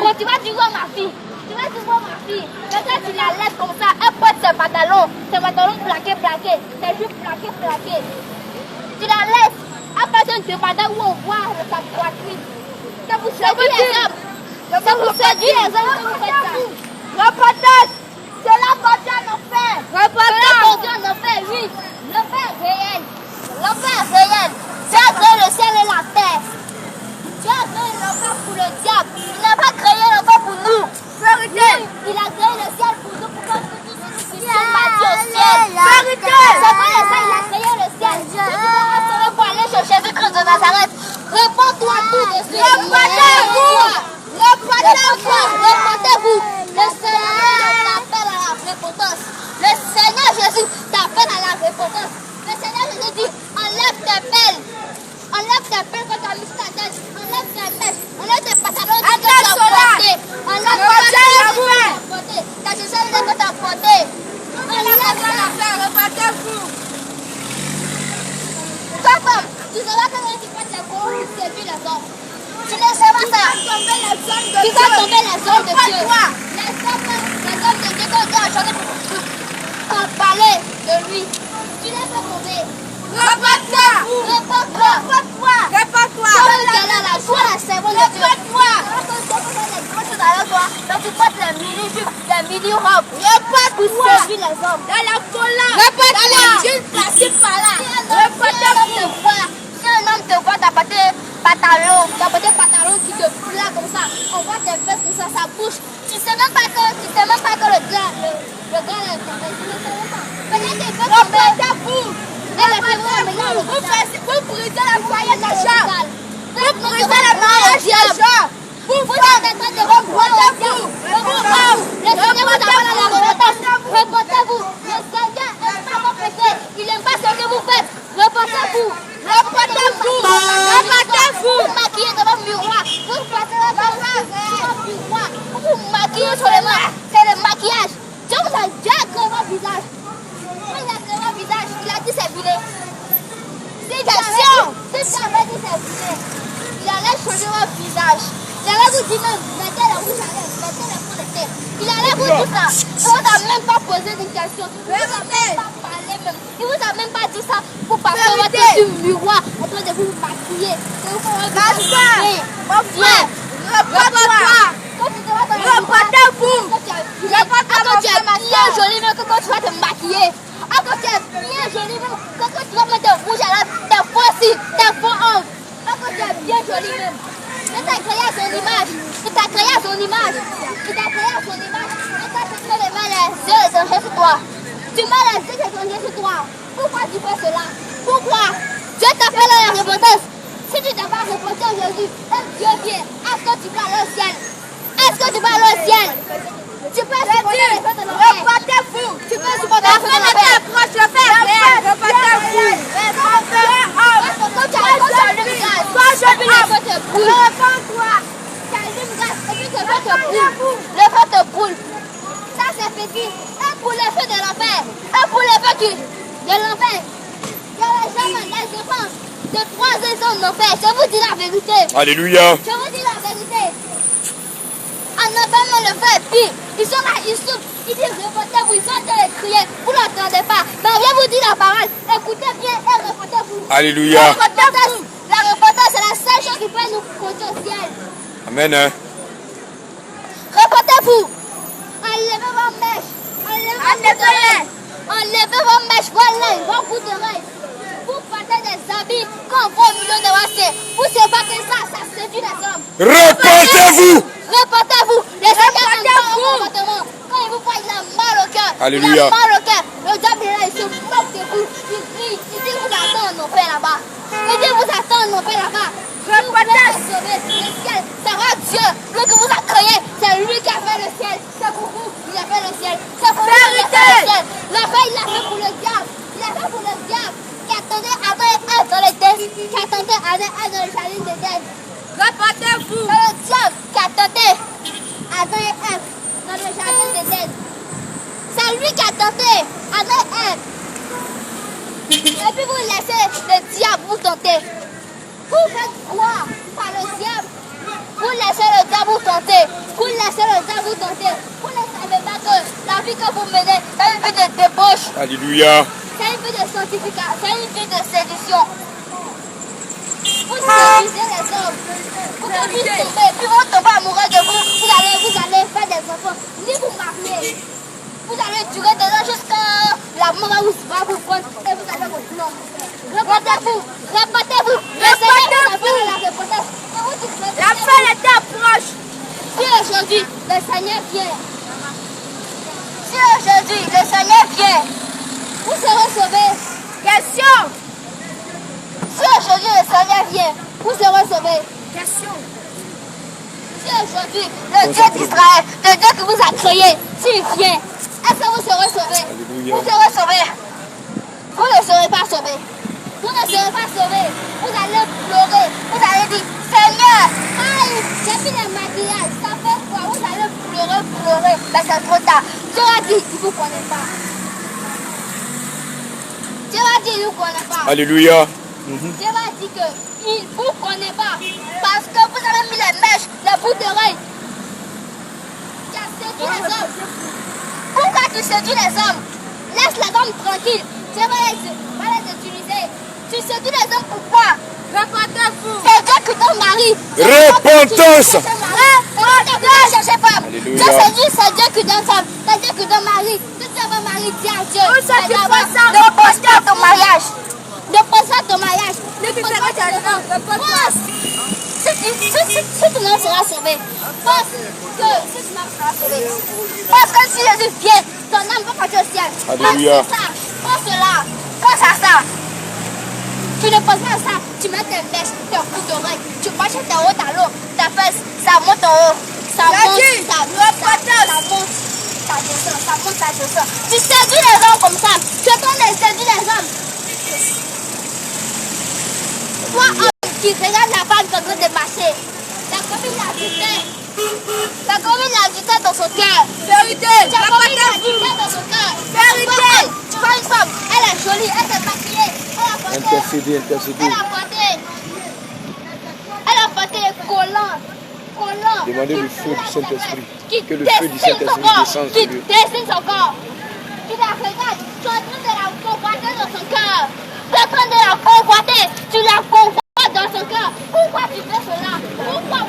Bon, tu vas voir ma fille. Tu vas voir ma fille. Maintenant, tu la laisses comme ça. Elle porte ses pantalons plaqués. Ses jupes plaquées. Tu la laisses. Après, tu ne demandes où on voit sa poitrine. Ça vous séduit les hommes. Ça vous séduit les hommes. Vous faites ça. Reportage. C'est la portée en enfer. Reportage. C'est la en enfer, oui. L'enfer réel. L'enfer réel. Tu as créé le ciel et la terre. Tu as créé l'enfer pour le diable. Il n'a pas créé l'enfer pour nous. Vérité. Il a créé le ciel pour nous, pour que nous puissions bâtir au ciel. Vérité. C'est vrai, ça, il a créé le ciel. Si tu devras sauver pour aller chez Jésus-Christ de Nazareth, réponds-toi tout de suite. Répondez-vous. Le Seigneur t'appelle à la repentance. Le Seigneur Jésus t'appelle à la repentance. Le Seigneur Jésus dit, enlève tes pelles. Enlève tes pelles quand tu as mis ta tête. Enlève tes mèches. Enlève tes pantalons que tu as portés. Enlève tes pantalons que tu as portés. Ta chaussure que tu as portée. Enlève la repartez-vous. Toi, femme, tu sauras que quand tu fais tes gros, tu séduis les hommes. Tu ne sais pas ça. Tu vas tomber les hommes de Dieu. Les hommes de Dieu, quand Dieu a chanté pour parler de lui, tu les fais tomber. Répète-toi. Sois la servante de Dieu. Quand tu portes les mini-robes pour servir les hommes. Dans la colère. Répète-toi. Une plastique par là. Si un homme te voit, t'as porté pantalon qui te plaît comme ça. On voit tes fesses comme ça, ça bouge. Tu sais même pas que le gars est tombé. Tu ne sais même pas. Peut-être qu'il peut tomber. Vous brisez la foyer d'argent. Vous brisez la mariage d'argent. Vous êtes en train de reprendre. Le Seigneur vous appelle à la repentance. Repentez-vous. Le Seigneur n'aime pas vos péchés. Il n'aime pas ce que vous faites. Repentez-vous. Vous maquillez devant le miroir. Vous passez devant le miroir. Vous maquillez sur les mains. C'est le maquillage. Dieu vous a déjà créé votre visage. Quand il a créé votre visage, il a dit c'est vilé. Si tu avais dit c'est vilé, il allait changer votre visage. Il allait vous dire même, mettez la bouche à l'air, mettez les points de terre. Il allait vous dire ça. Il ne vous a même pas posé des questions. Il ne vous a même pas parlé même. Il ne vous a même pas dit ça pour passer votre miroir en train de vous maquiller. De vous faire un visage. Repentez-vous. Quand tu es bien jolie, même quand tu vas te maquiller. Quand tu es bien jolie, même quand tu vas mettre des rouges à lèvres, des faux cils, des faux ongles. Quand tu es bien jolie même. Il t'a créé à son image. Et quand tu fais les mains, les yeux étrangers sur toi. Tu mets les yeux étrangers sur toi. Pourquoi tu fais cela? Pourquoi? Dieu t'appelle à la repentance. Si tu t'as pas repenté aujourd'hui, Dieu vient. Est-ce que tu vas aller au ciel? Tu peux supporter les feux de l'enfer. Repentez-vous. Tu peux supporter les feux de l'enfer. Approche le fer. Repentez-vous. Quand tu allumes le gaz, le feu te brûle. Repends-toi. Tu allumes le gaz et puis le feu te brûle. Le feu te brûle. Ça c'est petit. Un pour les feux de l'enfer. Un pour les feux de l'enfer. Il y a les gens, les enfants de 3 ans en enfer. Je vous dis la vérité. Alléluia. Je vous dis la vérité. En enfer, le feu est pire. Ils sont là, ils souffrent. Ils disent repentez-vous. Ils sont en train de crier. Vous n'entendez pas. Mais viens vous dire la parole. Écoutez bien et repentez-vous. Alléluia. La repentance, c'est la seule chose qui peut nous conduire au ciel. Amen. Repentez-vous. Enlevez vos mèches. Enlevez vos mèches, vos bouts d'oreilles. Vous portez des habits qu'on voit au milieu de vos. Vous ne savez pas que ça séduit les hommes. Repentez-vous. Repentez-vous. Les Seigneurs n'aiment pas un comportement. Quand il vous voit, il a mal au cœur. Alléluia. Il a mal au cœur. Le diable est là, il se moque de vous. Il crie. Il dit vous attend en enfer là-bas. Il dit vous attend en enfer là-bas. Repentez. Le ciel, ça va Dieu. Lui que vous a créé, c'est lui qui a fait le ciel. C'est pour vous, il a fait le ciel. C'est pour vous, il a fait le ciel. L'enfer, il l'a fait pour le diable. Il l'a fait pour le diable. Qui attendait avant être dans les têtes. Qui attendait avant être dans le jardin des têtes. Repentez-vous. C'est le diable qui attendait Adam et Ève dans le jardin d'Éden. C'est lui qui a tenté Adam et Ève. Et puis vous laissez le diable vous tenter. Vous faites croire par le diable. Vous laissez le diable vous tenter. Vous laissez le diable vous tenter. Vous ne savez pas que la vie que vous menez, c'est une vie de débauche. Alléluia. C'est une vie de sanctification. C'est une vie de séduction. Vous séduisez les hommes. Vous conduisez tomber. Puis vont tomber amoureux de vous. Vous allez faire des enfants. Ni vous marier. Vous allez durer dedans jusqu'à la mort va vous prendre et vous allez vous plomber. Répétez-vous. Répétez-vous. Le Seigneur vous appelle à la repentance. La fin était proche. Si aujourd'hui le Seigneur vient, si aujourd'hui le Seigneur vient, vous serez sauvés. Question. Si aujourd'hui le Seigneur vient, vous serez sauvés. Question. Si aujourd'hui le Dieu d'Israël, le Dieu qui vous a créé, s'il vient, est-ce que vous serez sauvés? Alléluia. Vous serez sauvés. Vous ne serez pas sauvés. Vous ne serez pas sauvés. Vous allez pleurer. Vous allez dire, Seigneur, aïe, j'ai fait le maquillage. Ça fait quoi? Vous allez pleurer. Mais c'est trop tard. Dieu a dit, il ne vous connaît pas. Dieu a dit, il ne vous connaît pas. Alléluia. Dieu a dit qu'il ne vous connaît pas. Parce que vous avez mis les mèches, les bouts d'oreilles. Tu as séduit les hommes. Pourquoi tu séduis les hommes? Laisse les hommes tranquilles. Dieu va les utiliser. Tu séduis les hommes pourquoi? Répétez-vous. C'est Dieu qui donne mari. Repentance. Cherchez femme. Alléluia. Dieu séduit, c'est Dieu qui donne femme. C'est Dieu qui donne mari. Si tu veux mari, dis à Dieu. Où ça, tu fais ça? Ne pense pas à ton mariage. Ne pense pas à ton mariage. Ne pense pas à ton mariage. Pense. Si ton âme sera sauvé, pense que si ton âme sera sauvé, parce que si Jésus vient, ton âme va partir au ciel. Alléluia. Pense là, pense à ça. Tu ne penses pas à ça, tu mets tes mèches, tes bouts d'oreilles, tu marches tes hauts talons, ta fesse, ça monte en haut, ça monte, ça descend, ça monte, ça descend. Tu séduis les hommes comme ça, tu es en train de séduire les hommes. Toi, homme qui regarde la femme qui est en train de marcher, la copine l'adultère. La copine l'adultère dans son cœur. Vérité. Tu as copine l'adultère dans son cœur. Vérité. Tu vois une femme, elle est jolie, elle s'est maquillée, elle Intercédez. a porté les collants. Demandez le feu du Saint-Esprit. Qui Que le feu du Saint-Esprit descende sur lui. dessine son corps. Tu la regardes, tu es en train de la convoiter dans son cœur. Tu es en train de la convoiter, tu la convoites dans son cœur. Pourquoi tu fais cela? Pourquoi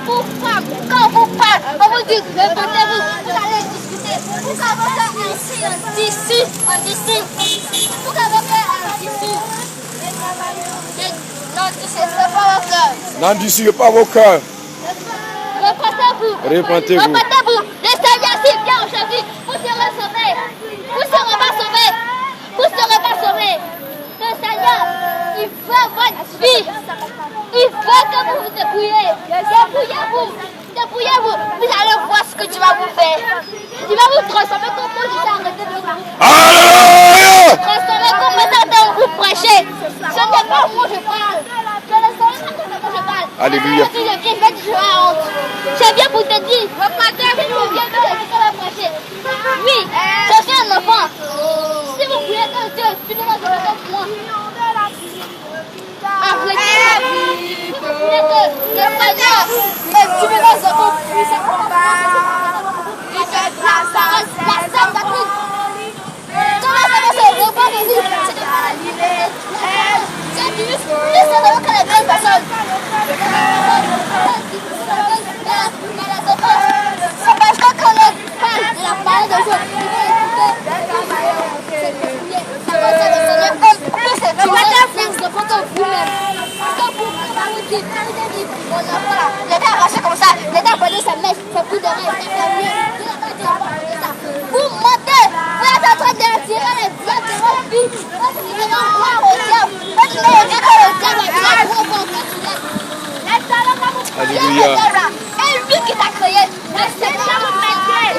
quand vous parlez, on vous dit, répondez-vous, vous allez discuter. Vous avez fait un tissu. Vous avez fait un tissu. Non, tu sais, c'est pas votre cœur. N'endurcissez pas vos cœurs. Repentez-vous. Repentez-vous. Repentez-vous. Le Seigneur s'il vient aujourd'hui, vous serez sauvés. Vous ne serez pas sauvés. Vous ne serez pas sauvés. Le Seigneur, il veut votre vie. Il veut que vous vous débrouillez. Débrouillez-vous. Vous allez voir ce que tu vas vous faire. Tu vas vous transformer comme moi, je t'ai arrêté de vous. Alléluia. Transformer comme ça, vous prêchez. Ce n'est pas moi je parle. Je ne sais pas comment je parle. Alléluia. Si je viens, je vais à honte. Je viens pour te dire, repentez-vous, je viens pour te dire que je vais prêcher. Oui, je suis un enfant. Si vous voulez que Dieu punisse de moi, arrêtez. Si vous voulez que le Seigneur punisse de vous, puisse l'État a marché comme ça, l'État a pris sa mèche, sa bout d'oreille, vous mentez, vous êtes en train d'attirer les diables de votre vie, vous allez croire au diable, vous allez dire que le diable a trop rencontré du diable. Alléluia. Et lui qui t'a créé, le Seigneur vous t'a créé,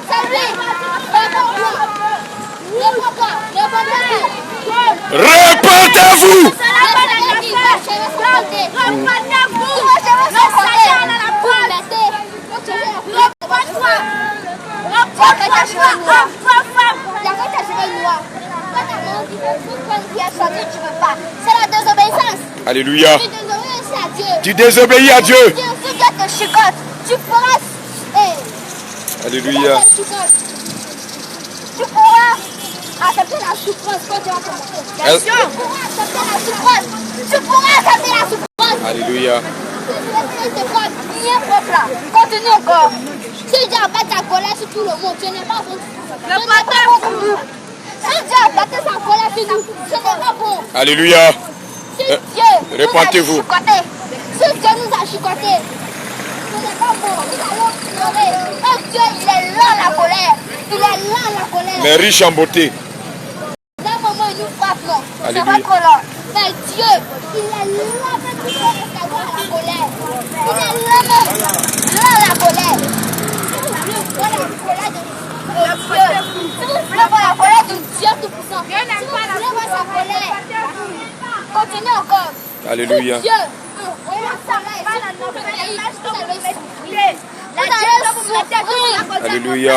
c'est lui, Repentez-vous. C'est la Alléluia. Tu désobéis aussi à Dieu. Tu désobéis à Dieu. Si Dieu te chicote, tu pourras... Alléluia. Tu pourras accepter la souffrance quand tu vas commencer. Bien sûr. Tu pourras accepter la souffrance. Tu pourras accepter la souffrance. Alléluia. Continue encore. Si Dieu a battu ta colère sur tout le monde, ce n'est pas bon. Ce n'est pas bon pour nous. Si Dieu a battu sa colère sur nous, ce n'est pas bon. Alléluia. Si Dieu Répentez-vous. Si Dieu nous a chicotés, ce n'est pas bon. Nous allons pleurer. Oh Dieu, il est lent la colère. Il est lent la colère. Mais riche en beauté. D'un moment, il nous frappe, non. C'est Alléluia. pas trop lent. Mais Dieu, il est lent même pour savoir la colère. Il est lent la colère. Si vous voulez voir la colère de Dieu, si vous voulez voir la colère de Dieu Tout-Puissant, si vous voulez voir sa colère, continuez encore. Alléluia. Si Dieu, on va s'en aller sur notre pays, vous allez souffrir. Vous allez souffrir. Alléluia.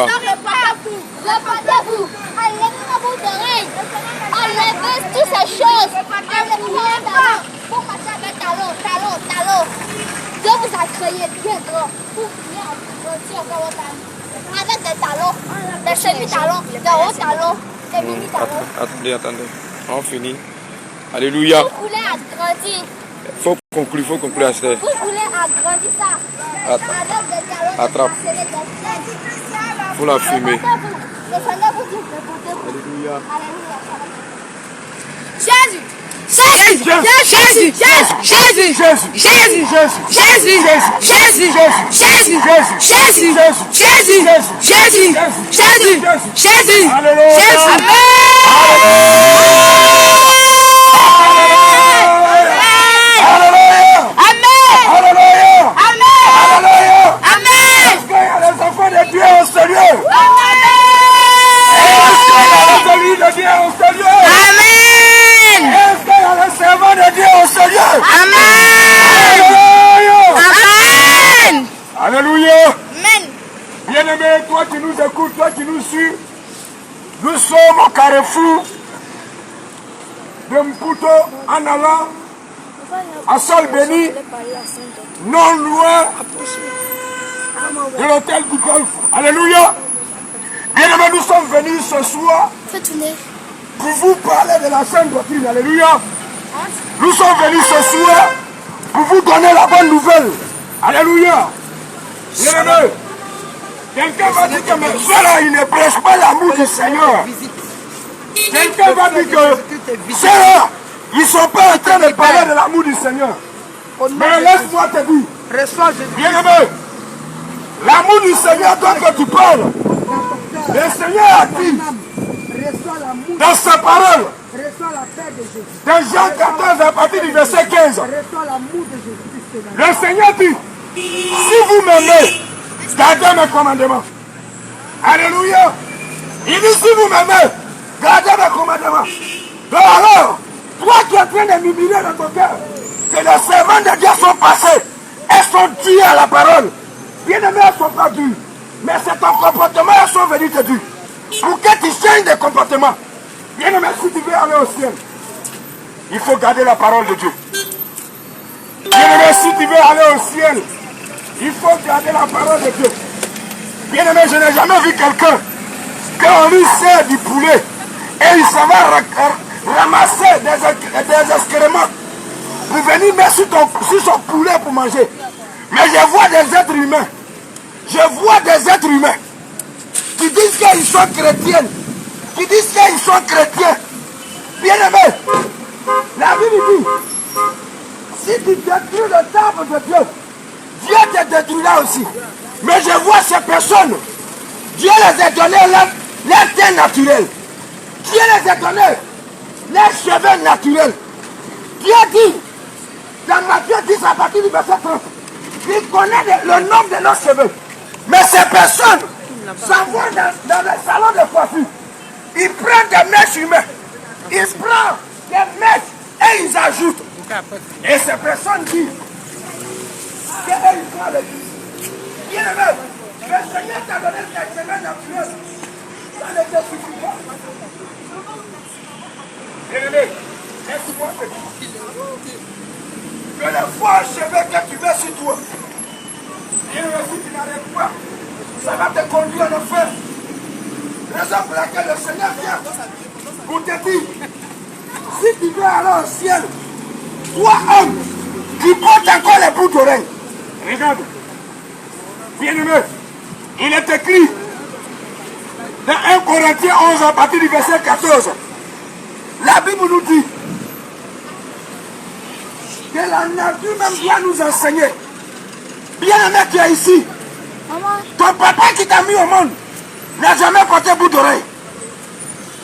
Répandez-vous. Enlevez la bouche d'oreille. Enlevez toutes ces choses. Enlevez les talons. Pour passer avec talons. Dieu vous a créé bien grand. Pour venir grandir encore vos talons. Avec des talons, des semi-talons, des hauts talons, des mini-talons. Attendez. On finit. Alléluia. Vous voulez agrandir. Faut conclure, Esther. Vous voulez agrandir ça. Avec des talons. Attrape. Faut la fumer. Descendez-vous du répondez-vous. Alléluia. Jésus. Jésus, Jésus, Jésus, Jésus, Jésus, Jésus, Jésus, Jésus, Jésus, Jésus, Jésus, Jésus, Jésus, Alléluia. Amen. Bien-aimé, toi qui nous écoutes, toi qui nous suis, nous sommes au carrefour de Mputo en allant à Sol Béni, non loin de l'hôtel du Golfe. Alléluia. Bien-aimé, nous sommes venus ce soir pour vous parler de la Sainte Doctrine. Alléluia. Nous sommes venus ce soir pour vous donner la bonne nouvelle. Alléluia. Bien-aimé, quelqu'un va dire que mes frères, ils ne prêchent pas l'amour du Seigneur. Quelqu'un va dire que ceux-là, ils ne sont pas en train de parler de l'amour du Seigneur. Mais laisse-moi te dire, bien-aimé, l'amour du Seigneur doit que tu parles. Le Seigneur a dit dans sa parole, dans Jean 14 à partir du verset 15, le Seigneur dit, si vous m'aimez, gardez mes commandements. Alléluia. Il dit, si vous m'aimez, gardez mes commandements. Donc alors, toi qui es en train de m'humilier dans ton cœur, que les servants de Dieu sont passés, elles sont tuées à la parole. Bien aimés, elles ne sont pas dues. Mais c'est ton comportement, elles sont venues te dire. Pour que tu changes de comportement. Bien aimé, si tu veux aller au ciel, il faut garder la parole de Dieu. Bien aimé, si tu veux aller au ciel, il faut garder la parole de Dieu. Bien aimé, je n'ai jamais vu quelqu'un quand on lui sert du poulet et il s'en va ramasser des excréments pour venir mettre sur son poulet pour manger. Mais je vois des êtres humains. Je vois des êtres humains qui disent qu'ils sont chrétiens. Qui disent qu'ils sont chrétiens. Bien aimé, la Bible dit, si tu détruis le temple de Dieu, Dieu te détruira aussi. Mais je vois ces personnes, Dieu les a donné leur teint naturel. Dieu les a donné leurs cheveux naturels. Dieu dit, dans Matthieu 10 à partir du verset 30, il connaît le nombre de nos cheveux. Mais ces personnes s'en vont dans le salon de coiffure. Ils prennent des mèches humaines. Ils prennent des mèches et ils ajoutent. Et ces personnes disent qu'ils font le Dieu. Bien aimé, le Seigneur t'a donné tes cheveux naturels. Ça ne te suffit pas. Bien aimé, laisse-moi te dire. Que les fois cheveux que tu veux sur toi, et si tu n'arrives pas, ça va te conduire en enfer. Raison pour laquelle le Seigneur vient pour te dire, si tu veux aller au ciel, toi homme, qui porte encore les bouts d'oreilles, regarde, bien-aimé, il est écrit dans 1 Corinthiens 11 à partir du verset 14, la Bible nous dit que la nature même doit nous enseigner. Bien-aimé qui est ici, ton papa qui t'a mis au monde n'a jamais porté bout d'oreille.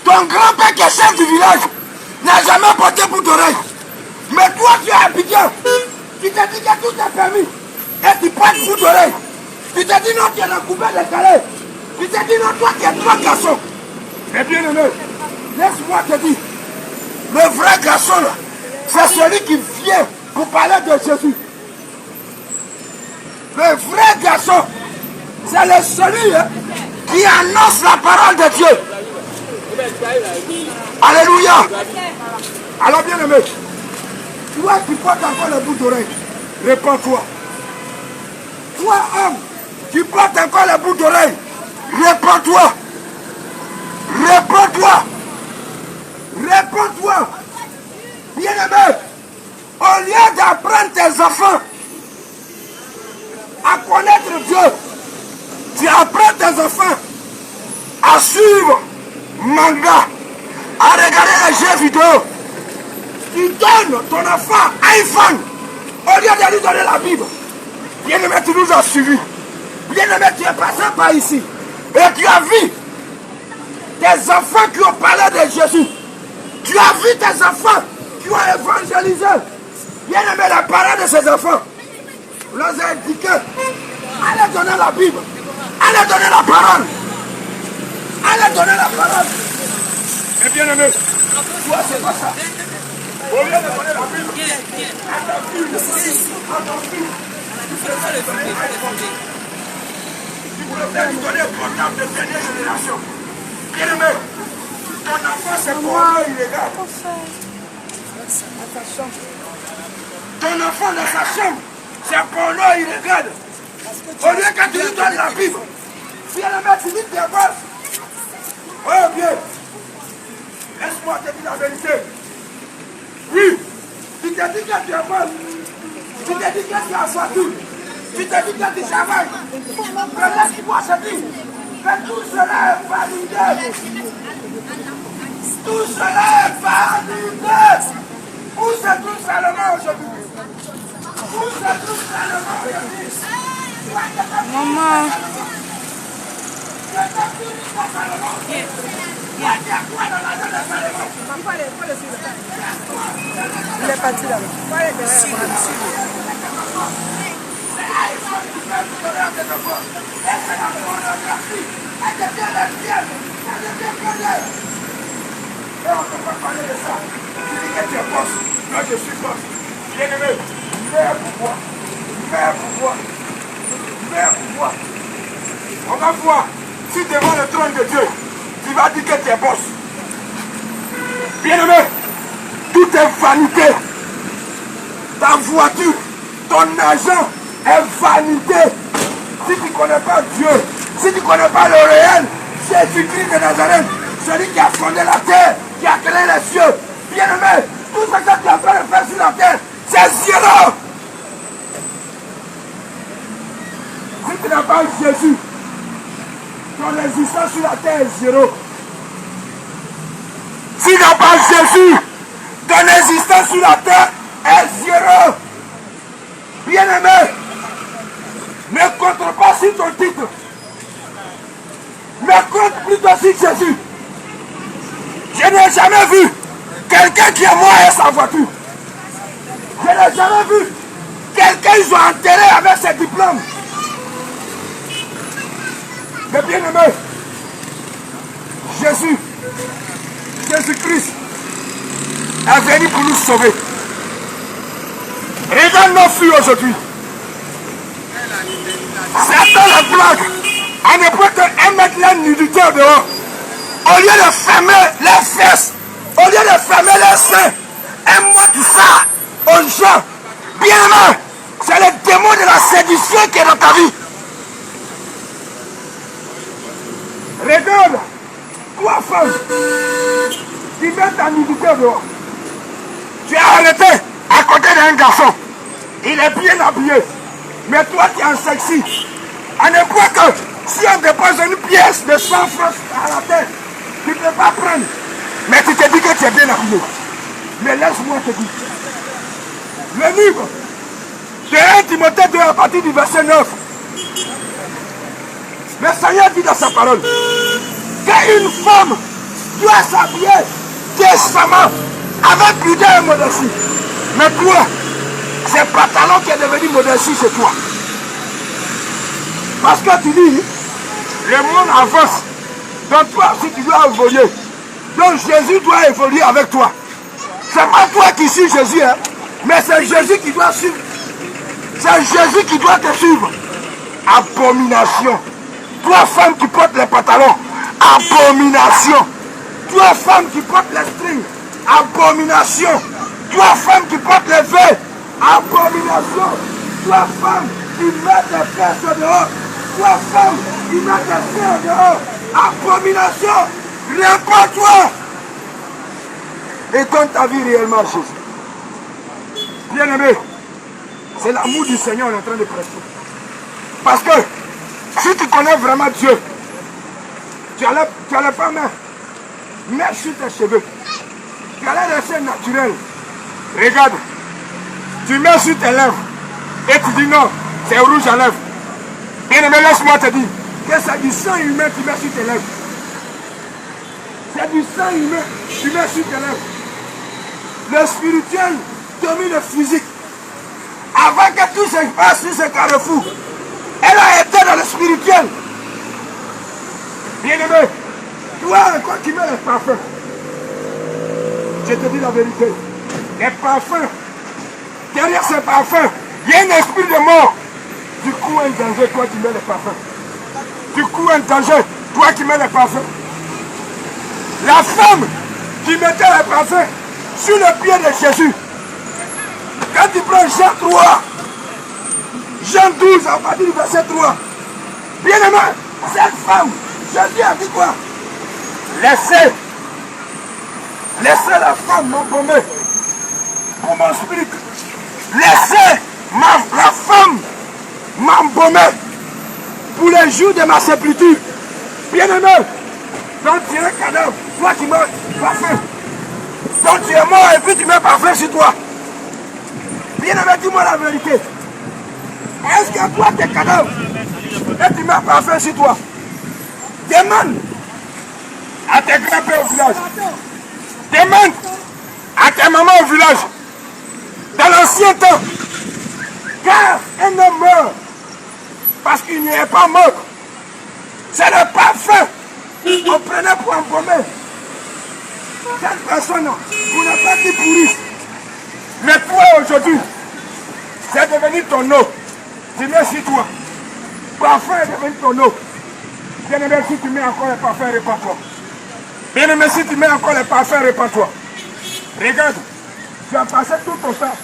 Ton grand-père qui est chef du village n'a jamais porté bout d'oreille. Mais toi tu es Abidjan, tu te dis que tout est permis et tu portes bout d'oreille. Tu te dis non, tu es dans le couvert de Calais. Tu te dis non, toi tu es trois garçons. Mais bien-aimé, laisse-moi te dire, le vrai garçon là, c'est celui qui vient pour parler de Jésus. Le vrai garçon, c'est celui qui annonce la parole de Dieu. Alléluia. Alors bien aimé, toi qui portes encore le bout d'oreille, réponds-toi. Toi homme, qui portes encore le bout d'oreille, réponds-toi. Réponds-toi. Réponds-toi. Bien aimé, au lieu d'apprendre tes enfants à connaître Dieu, tu apprends tes enfants à suivre manga, à regarder les jeux vidéo. Tu donnes ton enfant iPhone au lieu de lui donner la Bible. Bien-aimé, tu nous as suivis. Bien-aimé, tu es passé par ici et tu as vu tes enfants qui ont parlé de Jésus. Tu as vu tes enfants qui ont évangélisé. Bien-aimé, la parole de ces enfants leur a indiqué, allez donner la Bible, allez donner la parole, allez donner la parole. Et bien aimé, toi c'est pas ça. Au lieu de donner la Bible, à ta fille, à ton fils, tu voulais lui donner le portable de dernière génération. Bien aimé, ton enfant c'est pour eux, il regarde. Ton enfant dans sa chambre, c'est pour nous, il regarde. Au lieu que tu lui donnes la Bible, si elle met, tu dis tes bosses. Oh bien, laisse-moi te dire la vérité. Oui, tu te dis que tu es boss, tu te dis que tu as voiture, tu te dis que tu travailles. Mais laisse-moi te dire que tout cela est validé. Tout cela est validé. Où se trouve Salomon aujourd'hui? Où se trouve Salomon aujourd'hui? Maman. Il est parti là-bas. Et on ne peut pas parler de ça. Tu dis que tu es boss. Moi je suis boss. Bien-aimé, mets pouvoir. Mets pouvoir. Mets pouvoir. On va voir si devant le trône de Dieu, tu vas dire que tu es boss. Bien-aimé, tout est vanité. Ta voiture, ton argent est vanité. Si tu ne connais pas Dieu, si tu ne connais pas le réel, Jésus-Christ de Nazareth, celui qui a fondé la terre, qui a créé les cieux. Bien-aimé, tout ce que tu as fait de faire sur la terre, c'est zéro. Si tu n'as pas Jésus, ton existence sur la terre est zéro. Si tu n'as pas Jésus, ton existence sur la terre est zéro. Bien-aimé, ne compte pas sur ton titre. Ne compte plutôt sur Jésus. Je n'ai jamais vu quelqu'un qui est mort avec sa voiture. Je n'ai jamais vu quelqu'un qui soit enterré avec ses diplômes. Mais bien aimé, Jésus-Christ est venu pour nous sauver. Regarde nos filles aujourd'hui. Certains les blagues, à n'importe quel mettre la nudité dehors. Au lieu de fermer les fesses, au lieu de fermer les seins, un mois tout ça aux gens, Bien-aimé, c'est le démon de la séduction qui est dans ta vie. Regarde, toi femme, qui met ta nudité dehors. Tu es arrêté à côté d'un garçon. Il est bien habillé. Mais toi qui es en sexy. À ne point que si on dépose une pièce de 100 francs à la tête, tu ne peux pas prendre. Mais tu te dis que tu es bien habillé. Mais laisse-moi te dire. Le livre de 1 Timothée 2 à partir du verset 9. Le Seigneur dit dans sa parole qu'une femme doit s'habiller décemment avec pudeur et modestie. Mais toi, c'est pantalon qui est devenu modestie chez toi. Parce que tu dis, le monde avance. Donc toi aussi tu dois évoluer. Donc Jésus doit évoluer avec toi. C'est pas toi qui suis Jésus, hein, mais c'est Jésus qui doit suivre. C'est Jésus qui doit te suivre. Abomination. Toi femme qui porte les pantalons. Abomination. Toi femme qui porte les strings. Abomination. Toi femme qui porte les verres. Abomination. Toi femme qui met tes fesses dehors. Toi femme qui met tes fesses dehors. Abomination. Réponds-toi. Et donne ta vie réellement à Jésus. Bien-aimé, c'est l'amour du Seigneur en train de prêcher. Parce que si tu connais vraiment Dieu, tu n'allais pas mettre sur tes cheveux. Tu allais rester naturel. Regarde, tu mets sur tes lèvres et tu dis non, c'est rouge à lèvres. Bien-aimé, laisse-moi te dire que c'est du sang humain que tu mets sur tes lèvres. C'est du sang humain que tu mets sur tes lèvres. Le spirituel domine le physique. Avant que tout se passe sur ce carrefour, elle a été dans le spirituel. Bien-aimé, toi encore qui mets les parfums, je te dis la vérité, les parfums, derrière ces parfums, il y a un esprit de mort. Tu cours un danger, toi qui mets les parfums. Tu cours un danger, toi qui mets les parfums. La femme qui mettait les parfums sur le pied de Jésus, quand tu prends Jean 3, Jean 12, à partir du verset 3, bien-aimé, cette femme, Jésus a dit quoi? Laissez la femme m'embaumer pour mon spirit. Laissez la femme m'embaumer pour les jours de ma sépulture. Bien-aimé, donc tu es un cadavre, toi qui mets parfum. Donc tu es mort et puis tu mets parfum sur toi. Bien-aimé, dis-moi la vérité. Est-ce que toi tu es cadavre et tu mets parfum sur toi? Demande à tes grands-pères au village. Demande à tes mamans au village. Dans l'ancien temps, car un homme meurt parce qu'il n'est pas mort, c'est le parfum qu'on prenait pour embaumer. Cette personne, vous n'avez pas dit pourri. Mais toi aujourd'hui, c'est devenu ton eau. Tu mets sur toi. Parfum est devenu ton eau. Bien-aimé, si tu mets encore les parfums, répands-toi. Bien-aimé, si tu mets encore les parfums, répands-toi. Regarde, tu as passé tout ton temps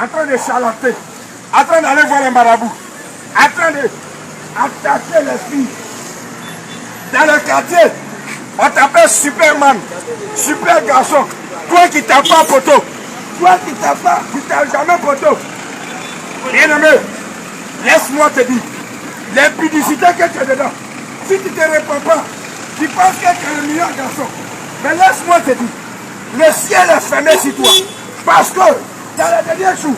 en train de charlater, en train d'aller voir les marabouts, en train d'attaquer les filles. Dans le quartier, on t'appelle Superman, super garçon. Toi qui t'as pas poteau, toi qui t'as jamais poteau. Bien-aimé, laisse-moi te dire, l'impudicité que tu es dedans, si tu ne te réponds pas, tu penses que tu es le meilleur garçon. Mais laisse-moi te dire, le ciel est fermé sur toi. Parce que dans les derniers jours,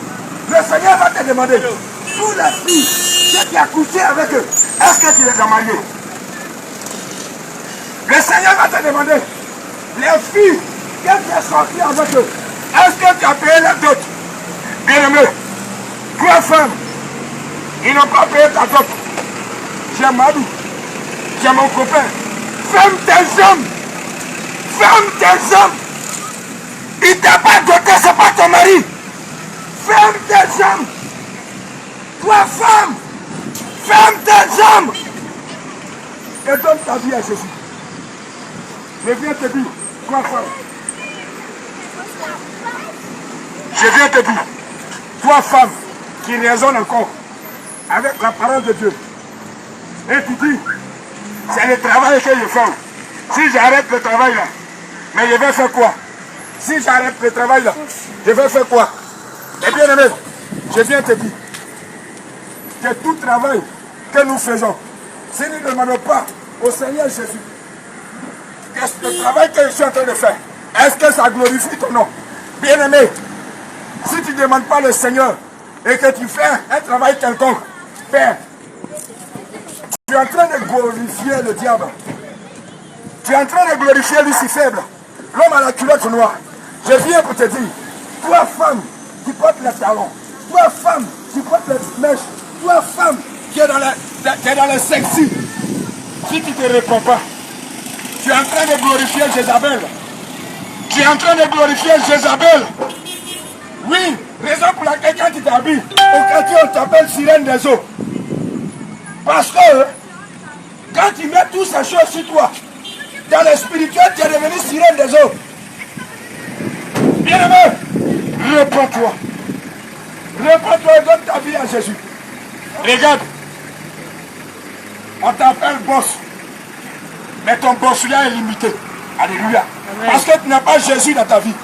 le Seigneur va te demander, tous les filles que tu as couché avec eux, est-ce que tu les as mariées? Le Seigneur va te demander, les filles que tu as sorties avec eux, est-ce que tu as payé les dots? Bien-aimé, toi femme, ils n'ont pas payé ta dot. J'ai Madou, j'ai mon copain. Ferme tes hommes. Ferme tes hommes. Il ne t'a pas doté, ce n'est pas ton mari. Ferme tes hommes. Toi femme, ferme tes hommes. Et donne ta vie à Jésus. Je viens te dire, toi femme. Je viens te dire, Toi, femme, qui raisonne encore avec la parole de Dieu. Et tu dis, c'est le travail que je fais. Si j'arrête le travail là, mais je vais faire quoi? Si j'arrête le travail là, je vais faire quoi? Eh bien aimé, je viens te dire que tout travail que nous faisons, si nous ne demandons pas au Seigneur Jésus, que le travail que je suis en train de faire, est-ce que ça glorifie ton nom? Bien aimé, si tu ne demandes pas le Seigneur et que tu fais un travail quelconque, Père, tu es en train de glorifier le diable. Tu es en train de glorifier Lucifer, l'homme à la culotte noire. Je viens pour te dire, toi femme qui porte les talons, toi femme qui porte les mèches, toi femme qui est dans le sexy, si tu ne te réponds pas, tu es en train de glorifier Jézabel. Tu es en train de glorifier Jézabel. Oui, raison pour laquelle quand tu t'habilles, au quartier on t'appelle sirène des eaux. Parce que quand tu mets toutes ces choses sur toi, dans le spirituel, tu es devenu sirène des eaux. Bien-aimé, réponds-toi. Réponds-toi et donne ta vie à Jésus. Regarde, on t'appelle boss, mais ton boss là est limité. Alléluia. Amen. Parce que tu n'as pas Jésus dans ta vie.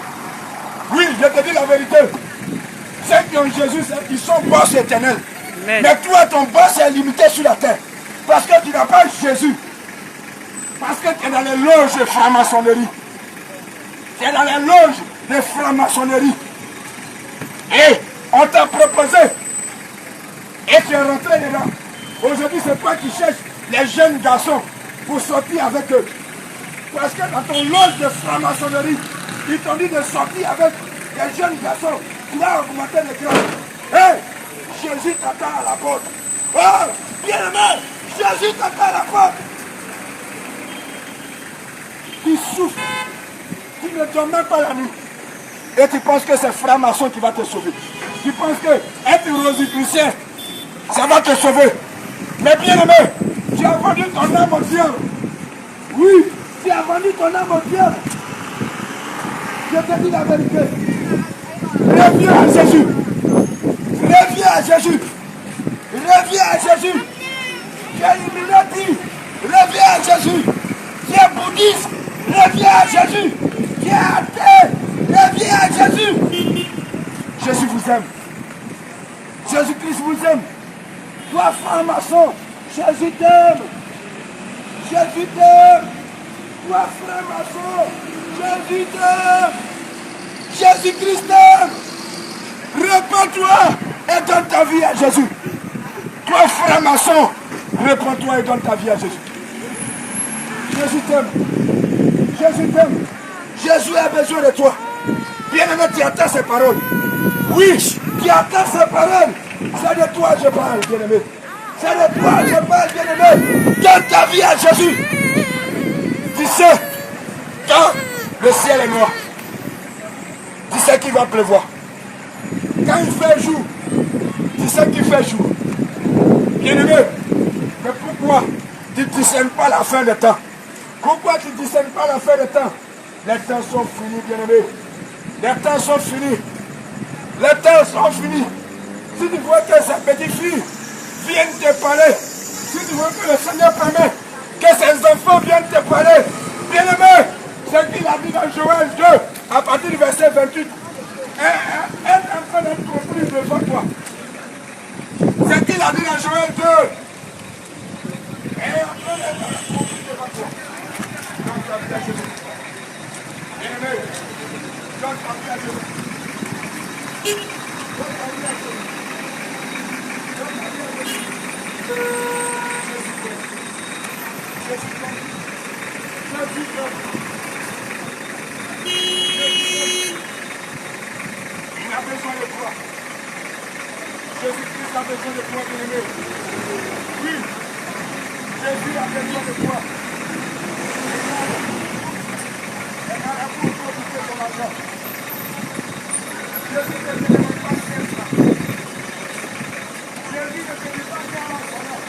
Oui, je te dis la vérité. Ceux qui ont Jésus, ils sont boss éternels. Amen. Mais toi, ton boss est limité sur la terre. Parce que tu n'as pas Jésus. Parce que tu es dans les loges de franc-maçonnerie. Tu es dans les loges de franc-maçonnerie. Et on t'a proposé. Et tu es rentré dedans. Aujourd'hui, c'est toi qui cherches les jeunes garçons pour sortir avec eux. Parce que dans ton loge de franc-maçonnerie, ils t'ont dit de sortir avec les jeunes garçons. Tu as augmenté les grades. Hé, Jésus t'attend à la porte. Oh, bien-aimé, Jésus t'attend à la porte. Tu souffres. Tu ne dors même pas la nuit. Et tu penses que c'est franc-maçon qui va te sauver. Tu penses que être rosicrucien, ça va te sauver. Mais bien-aimé, tu as vendu ton âme au diable. Oui, tu as vendu ton âme au diable. Je te dis la vérité. Reviens à Jésus. Reviens à Jésus. Reviens à Jésus. Tu es illuminé. Reviens à Jésus. Tu es bouddhiste. Reviens à Jésus. Tu es athée. Reviens à Jésus. Jésus vous aime. Jésus-Christ vous aime. Toi, franc-maçon, Jésus t'aime. Jésus t'aime. Toi, frère-maçon, Jésus t'aime. Jésus-Christ t'aime. Réponds-toi et donne ta vie à Jésus. Toi, frère-maçon, réponds-toi et donne ta vie à Jésus. Jésus t'aime. Jésus t'aime. Jésus a besoin de toi. Bien-aimé, tu attends ses paroles. Oui, tu attends ses paroles. C'est de toi que je parle, bien-aimé. C'est de toi que je parle, bien-aimé. Donne ta vie à Jésus. Tu sais, quand le ciel est noir, tu sais qu'il va pleuvoir. Quand il fait jour, tu sais qu'il fait jour. Bien-aimé, mais pourquoi tu ne discernes pas la fin des temps? Pourquoi tu ne discernes pas la fin des temps? Les temps sont finis, bien-aimé. Les temps sont finis. Les temps sont finis. Si tu vois que ces petites filles viennent te parler, si tu vois que le Seigneur permet que ces enfants viennent te parler, bien-aimé, ce qu'il a dit dans Joël 2, à partir du verset 28, est en train d'être compris devant toi. Ce qu'il a dit dans Joël 2 est en train d'être compris devant toi. Donc, ta vie à Jésus. Bien-aimé, donne ta vie à Jésus. Donne ta vie à Jésus. Donne ta vie à Jésus. Jésus t'aime. Jésus t'aime. Il a besoin de toi. Jésus-Christ a besoin de toi, bien-aimé. Oui, Jésus a besoin de toi. Et à la pour profiter ton argent. Jésus ne te demande pas de faire ça. Jésus ne te dit pas de faire son nom.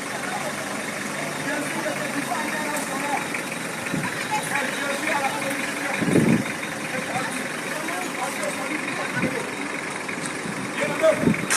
Jésus ne te dit pas de faire son nom. Et Jésus a la solution. Bien-aimé.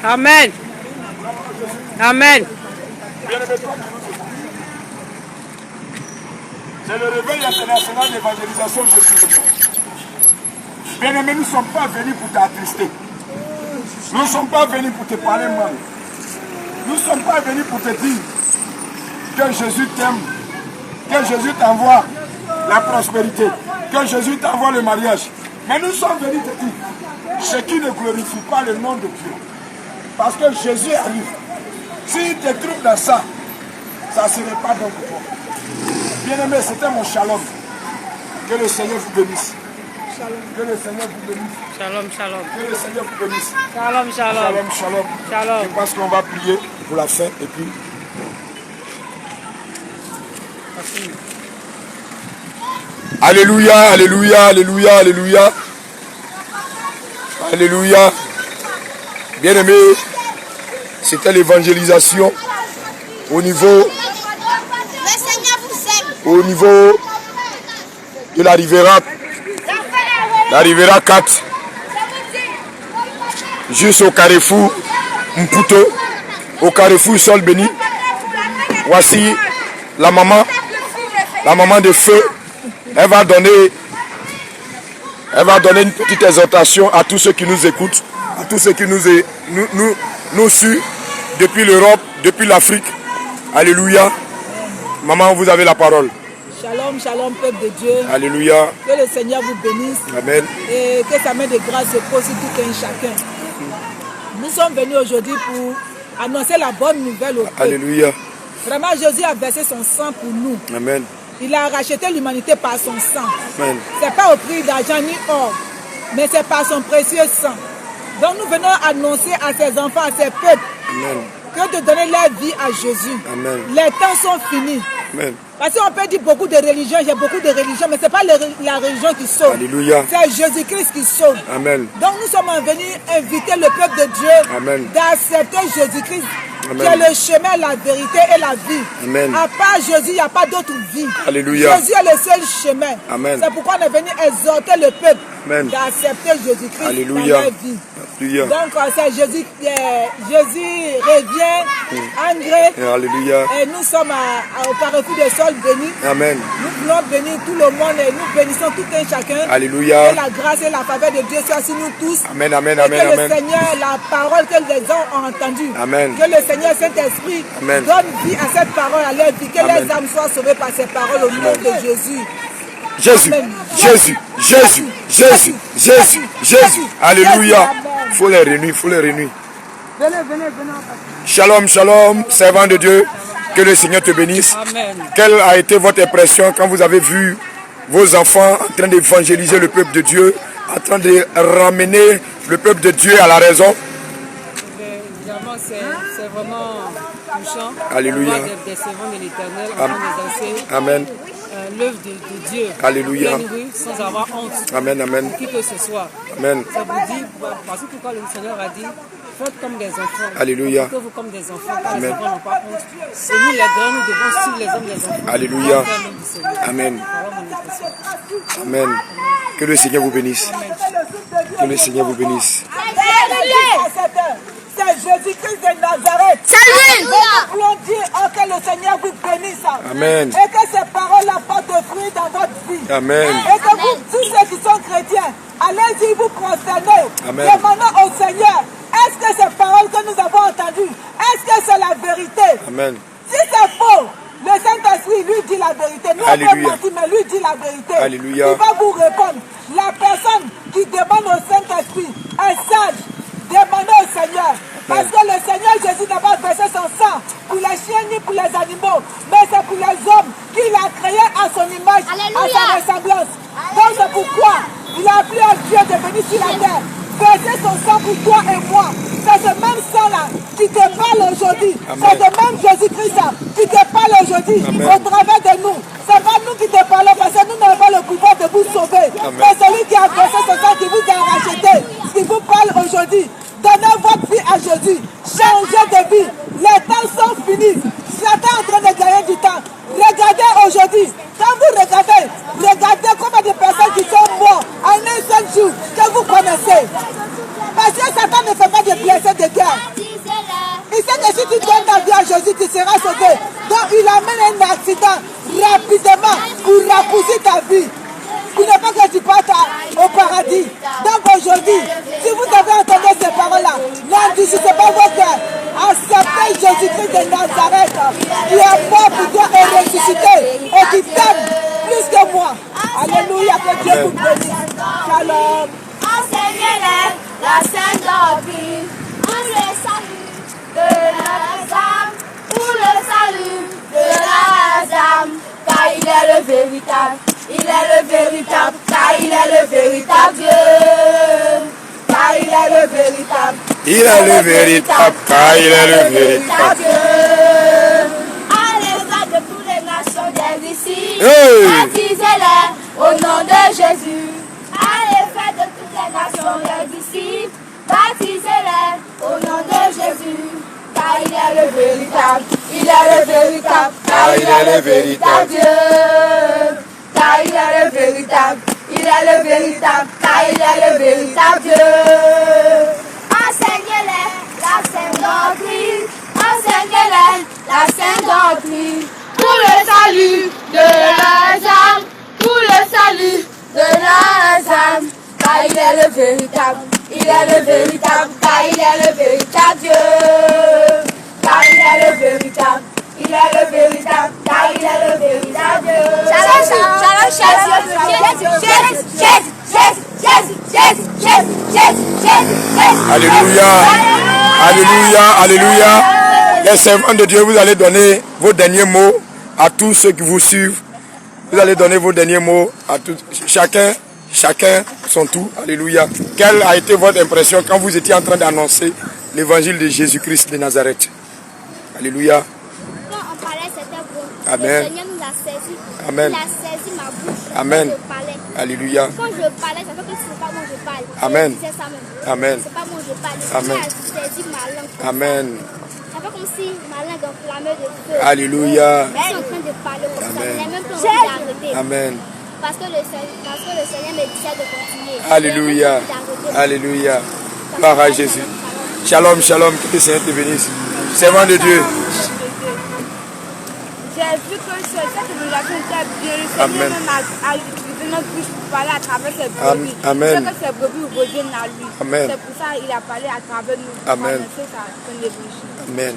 Amen. Amen. C'est le réveil international d'évangélisation de Jésus. Bien-aimés, nous ne sommes pas venus pour t'attrister. Nous ne sommes pas venus pour te parler mal. Nous ne sommes pas venus pour te dire que Jésus t'aime, que Jésus t'envoie la prospérité, que Jésus t'envoie le mariage. Mais nous sommes venus te dire, ce qui ne glorifie pas le nom de Dieu. Parce que Jésus arrive. S'il te trouve dans ça, ça ne serait pas bon pour toi. Bien-aimé, c'était mon shalom. Que le Seigneur vous bénisse. Que le Seigneur vous bénisse. Shalom, shalom. Que le Seigneur vous bénisse. Shalom, shalom. Shalom, shalom. Shalom. Je pense qu'on va prier pour la fin et puis... Alléluia, alléluia, alléluia, alléluia. Alléluia. Bien-aimé, c'était l'évangélisation au niveau de la Rivera 4 jusqu'au carrefour Mputo, au carrefour Sol Béni. Voici la maman de feu. Elle va donner une petite exhortation à tous ceux qui nous écoutent, à tous ceux qui nous suivent depuis l'Europe, depuis l'Afrique. Alléluia. Maman, vous avez la parole. Shalom. Shalom, shalom, peuple de Dieu. Alléluia. Que le Seigneur vous bénisse. Amen. Et que sa main de grâce se pose sur tout un chacun. Nous sommes venus aujourd'hui pour annoncer la bonne nouvelle au peuple. Alléluia. Vraiment, Jésus a versé son sang pour nous. Amen. Il a racheté l'humanité par son sang. Amen. Ce n'est pas au prix d'argent ni or, mais c'est par son précieux sang. Donc nous venons annoncer à ses enfants, à ses peuples, Amen. que de donner leur vie à Jésus. Amen. Les temps sont finis. Amen. Parce qu'on peut dire beaucoup de religions, j'ai beaucoup de religions, mais ce n'est pas la religion qui sauve. Alléluia. C'est Jésus-Christ qui sauve. Amen. Donc nous sommes venus inviter le peuple de Dieu Amen. d'accepter Jésus-Christ, Amen. qui est le chemin, la vérité et la vie. Amen. À part Jésus, il n'y a pas d'autre vie. Alléluia. Jésus est le seul chemin. Amen. C'est pourquoi on est venu exhorter le peuple Amen. d'accepter Jésus-Christ dans Alléluia. leur vie. Alléluia. Donc c'est Jésus revient en gré. Alléluia. Et nous sommes au Carrefour de Sol béni. Amen. Nous voulons bénir tout le monde et nous bénissons tout un chacun. Alléluia. Que la grâce et la faveur de Dieu soient sur nous tous. Amen, amen, Et amen, que le amen. Seigneur, la parole que les gens ont entendue, Amen. que le Seigneur Saint-Esprit Amen. donne vie à cette parole, à leur vie, que Amen. les âmes soient sauvées par ces paroles au nom de Jésus. Jésus, Amen. Jésus, Jésus, Jésus, Jésus, Jésus. Alléluia. Il faut les réunir, il faut les réunir. Venez, venez, venez. Shalom, shalom, servant de Dieu. Que le Seigneur te bénisse. Amen. Quelle a été votre impression quand vous avez vu vos enfants en train d'évangéliser le peuple de Dieu, en train de ramener le peuple de Dieu à la raison? Évidemment, c'est vraiment touchant. Alléluia. De voir des servants de l'Éternel en train d'exercer Amen. l'œuvre de Dieu. Alléluia. Pleine rue, sans avoir honte. Amen, amen. Qui que ce soit. Amen. Ça vous dit, parce que pourquoi le Seigneur a dit, faites comme des enfants. Alléluia. Faites-vous comme des enfants, car les Amen. enfants n'ont pas honte. Et nous, les grands, nous devons suivre les hommes des enfants. Alléluia. Faire l'œuvre du Seigneur. Amen. Voilà mon impression. Amen. Que le Seigneur vous bénisse. Que le Seigneur vous bénisse. C'est Jésus-Christ de Nazareth. Salut. Nous voulons dire que le Seigneur vous bénisse. Amen. Et que ces paroles apportent fruit dans votre vie. Amen. Et que vous, tous ceux qui sont chrétiens, allez-y vous prosternez. Amen. Demandons au Seigneur, est-ce que ces paroles que nous avons entendues, est-ce que c'est la vérité? Amen. Si c'est faux, le Saint-Esprit lui dit la vérité. Nous on peut Alléluia. mentir, mais lui dit la vérité. Alléluia. Il va vous répondre. La personne qui demande au Saint-Esprit est sage. Demandez au Seigneur. Parce que le Seigneur Jésus n'a pas versé son sang pour les chiens ni pour les animaux, mais c'est pour les hommes qu'il a créés à son image, Alléluia. à sa ressemblance. Donc c'est pourquoi il a appelé à Dieu de venir sur la terre, verser son sang pour toi et moi. C'est ce même sang-là qui te parle aujourd'hui. Amen. C'est ce même Jésus-Christ qui te parle aujourd'hui Amen. au travers de nous. C'est pas nous qui te parlons parce que nous n'avons pas le pouvoir de vous sauver. Amen. Mais celui qui a versé son sang, qui vous a racheté, qui vous parle aujourd'hui. Donnez votre vie à Jésus. Changez de vie. Les temps sont finis. Satan est en train de gagner du temps. Regardez aujourd'hui. Quand vous regardez combien de personnes qui sont mortes en un seul jour que vous connaissez. Parce que Satan ne fait pas de blessés de guerre. Il sait que si tu donnes ta vie à Jésus, tu seras sauvé. Donc il amène un accident rapidement pour raccourcir ta vie. Pour ne pas que tu partes au paradis. Donc aujourd'hui, si vous avez entendu ces paroles-là, n'endurcissez pas vos cœurs. Acceptez Jésus-Christ de Nazareth, qui est mort pour toi et ressuscité, et qui t'aime plus que moi. Alléluia, que Dieu vous bénisse. Shalom. Enseignez-les la sainte doctrine pour le salut de leurs âmes, pour le salut de leurs âmes, car il est le véritable. Il est le véritable, car il est le véritable Dieu. Car il est le véritable. Il est le véritable, car il est le véritable. Dieu. À l'égard de toutes les nations des disciples, Hey! baptisez-les au nom de Jésus. À l'effet de toutes les nations des disciples, baptisez-les au nom de Jésus. Car il est le véritable, il est le véritable, car il est le véritable Dieu. Car il est le véritable, il est le véritable, car il est le véritable Dieu. Enseignez-les la sainte doctrine, enseignez-les la sainte doctrine, pour le salut de leurs âmes, pour le salut de leurs âmes. Car il est le véritable, il est le véritable, car il est le véritable Dieu. Car il est le véritable, il est il est le véritable, car il est le véritable Dieu. Shalom, shalom, Alléluia. Alléluia. Alléluia. Les servants de Dieu, vous allez donner vos derniers mots à tous ceux qui vous suivent. Vous allez donner vos derniers mots à tous. Chacun son tour. Alléluia. Quelle a été votre impression quand vous étiez en train d'annoncer l'évangile de Jésus-Christ de Nazareth? Alléluia. Quand on parlait, c'était bon. Amen. Le Seigneur nous a saisi. Amen. Il a saisi ma bouche. Amen. Quand je parlais. Alléluia. Quand je parlais, ça fait que ce n'est pas moi je parle. Amen. C'est ça même. Amen. C'est pas moi je parle. Le Amen. Seigneur a saisi ma langue. Amen. Ça fait comme si ma langue enflammait de feu. Alléluia. Je suis en train de parler comme ça. Amen. Je n'ai même pas envie d'arrêter. Amen. Parce que le Seigneur me disait de continuer. Alléluia. Je n'ai même pas envie d'arrêter. Alléluia. Gloire à Jésus. Shalom, shalom. Que le Seigneur te bénisse. Servant de Dieu. J'ai vu que cette révélation était bien. Le Amen. Seigneur même a utilisé notre bouche pour parler à travers ses brebis. Amen. C'est que ses brebis reviennent à lui. Amen. C'est pour ça qu'il a parlé à travers nous. Amen. Pour annoncer son évangile. Amen.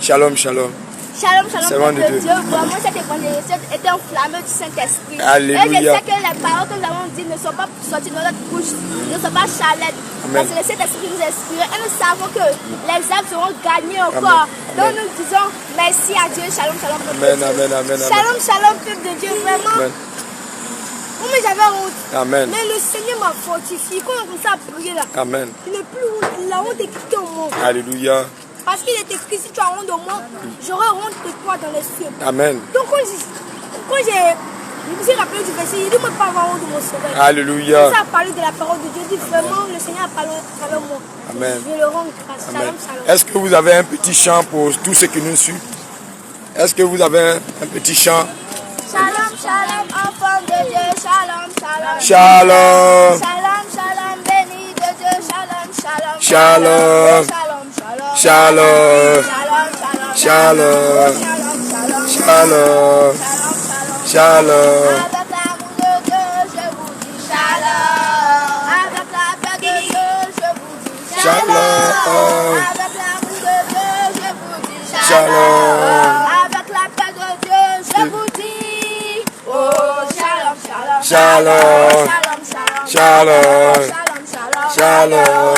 Shalom, shalom. Shalom, shalom, Servant peuple de de Dieu. Dieu. Vraiment, cette évangélisation était enflammée du Saint-Esprit. Alléluia. Et je sais que les paroles que nous avons dites ne sont pas sorties de notre bouche, ne sont pas charlettes. Amen. Parce que le Saint-Esprit nous inspire et nous savons que les âmes seront gagnées encore. Amen. Donc Amen. nous disons merci à Dieu. Shalom, shalom, peuple Amen, de Dieu. amen, amen, amen. Shalom, shalom, peuple de Dieu. Vraiment, Amen. moi j'avais honte. Amen. Mais le Seigneur m'a fortifié. Quand on commence à prier là, Amen. je n'ai plus honte. La honte est quittée au monde. Alléluia. Parce qu'il est écrit, si tu as honte de moi, j'aurai honte de toi dans les cieux. Amen. Donc quand je me suis rappelé du verset, il dit ne pas avoir honte de mon sauveur. Alléluia. Ça a parlé de la parole de Dieu, dit vraiment le Seigneur a parlé à travers moi. Amen. Je le rends grâce. Amen. Shalom, shalom. Est-ce que vous avez un petit chant pour tous ceux qui nous suivent? Est-ce que vous avez un petit chant? Shalom, shalom, enfant de Dieu, shalom, shalom. Shalom. Shalom, shalom, béni de Dieu, shalom, shalom. Shalom. Shalom, shalom. Shalom. Shalom, shalom. Shalom. Shalom, shalom. Shalom. Shalom, shalom. Shalom. Avec l'amour de Dieu, je vous dis shalom. Avec la paix de Dieu, je vous dis Shalom. Avec l'amour de Dieu, je vous dis Shalom. Avec la paix de Dieu, je vous dis oh shalom, shalom. Shalom. Shalom, Shalom. shalom. Shalom.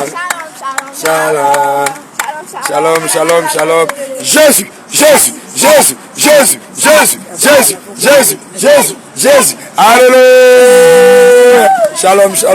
Shalom. Shalom, shalom, shalom. Jésus, Jésus, Jésus, Jésus, Jésus, Jésus, Jésus, Jésus, Jésus. Alléluia. Shalom, shalom.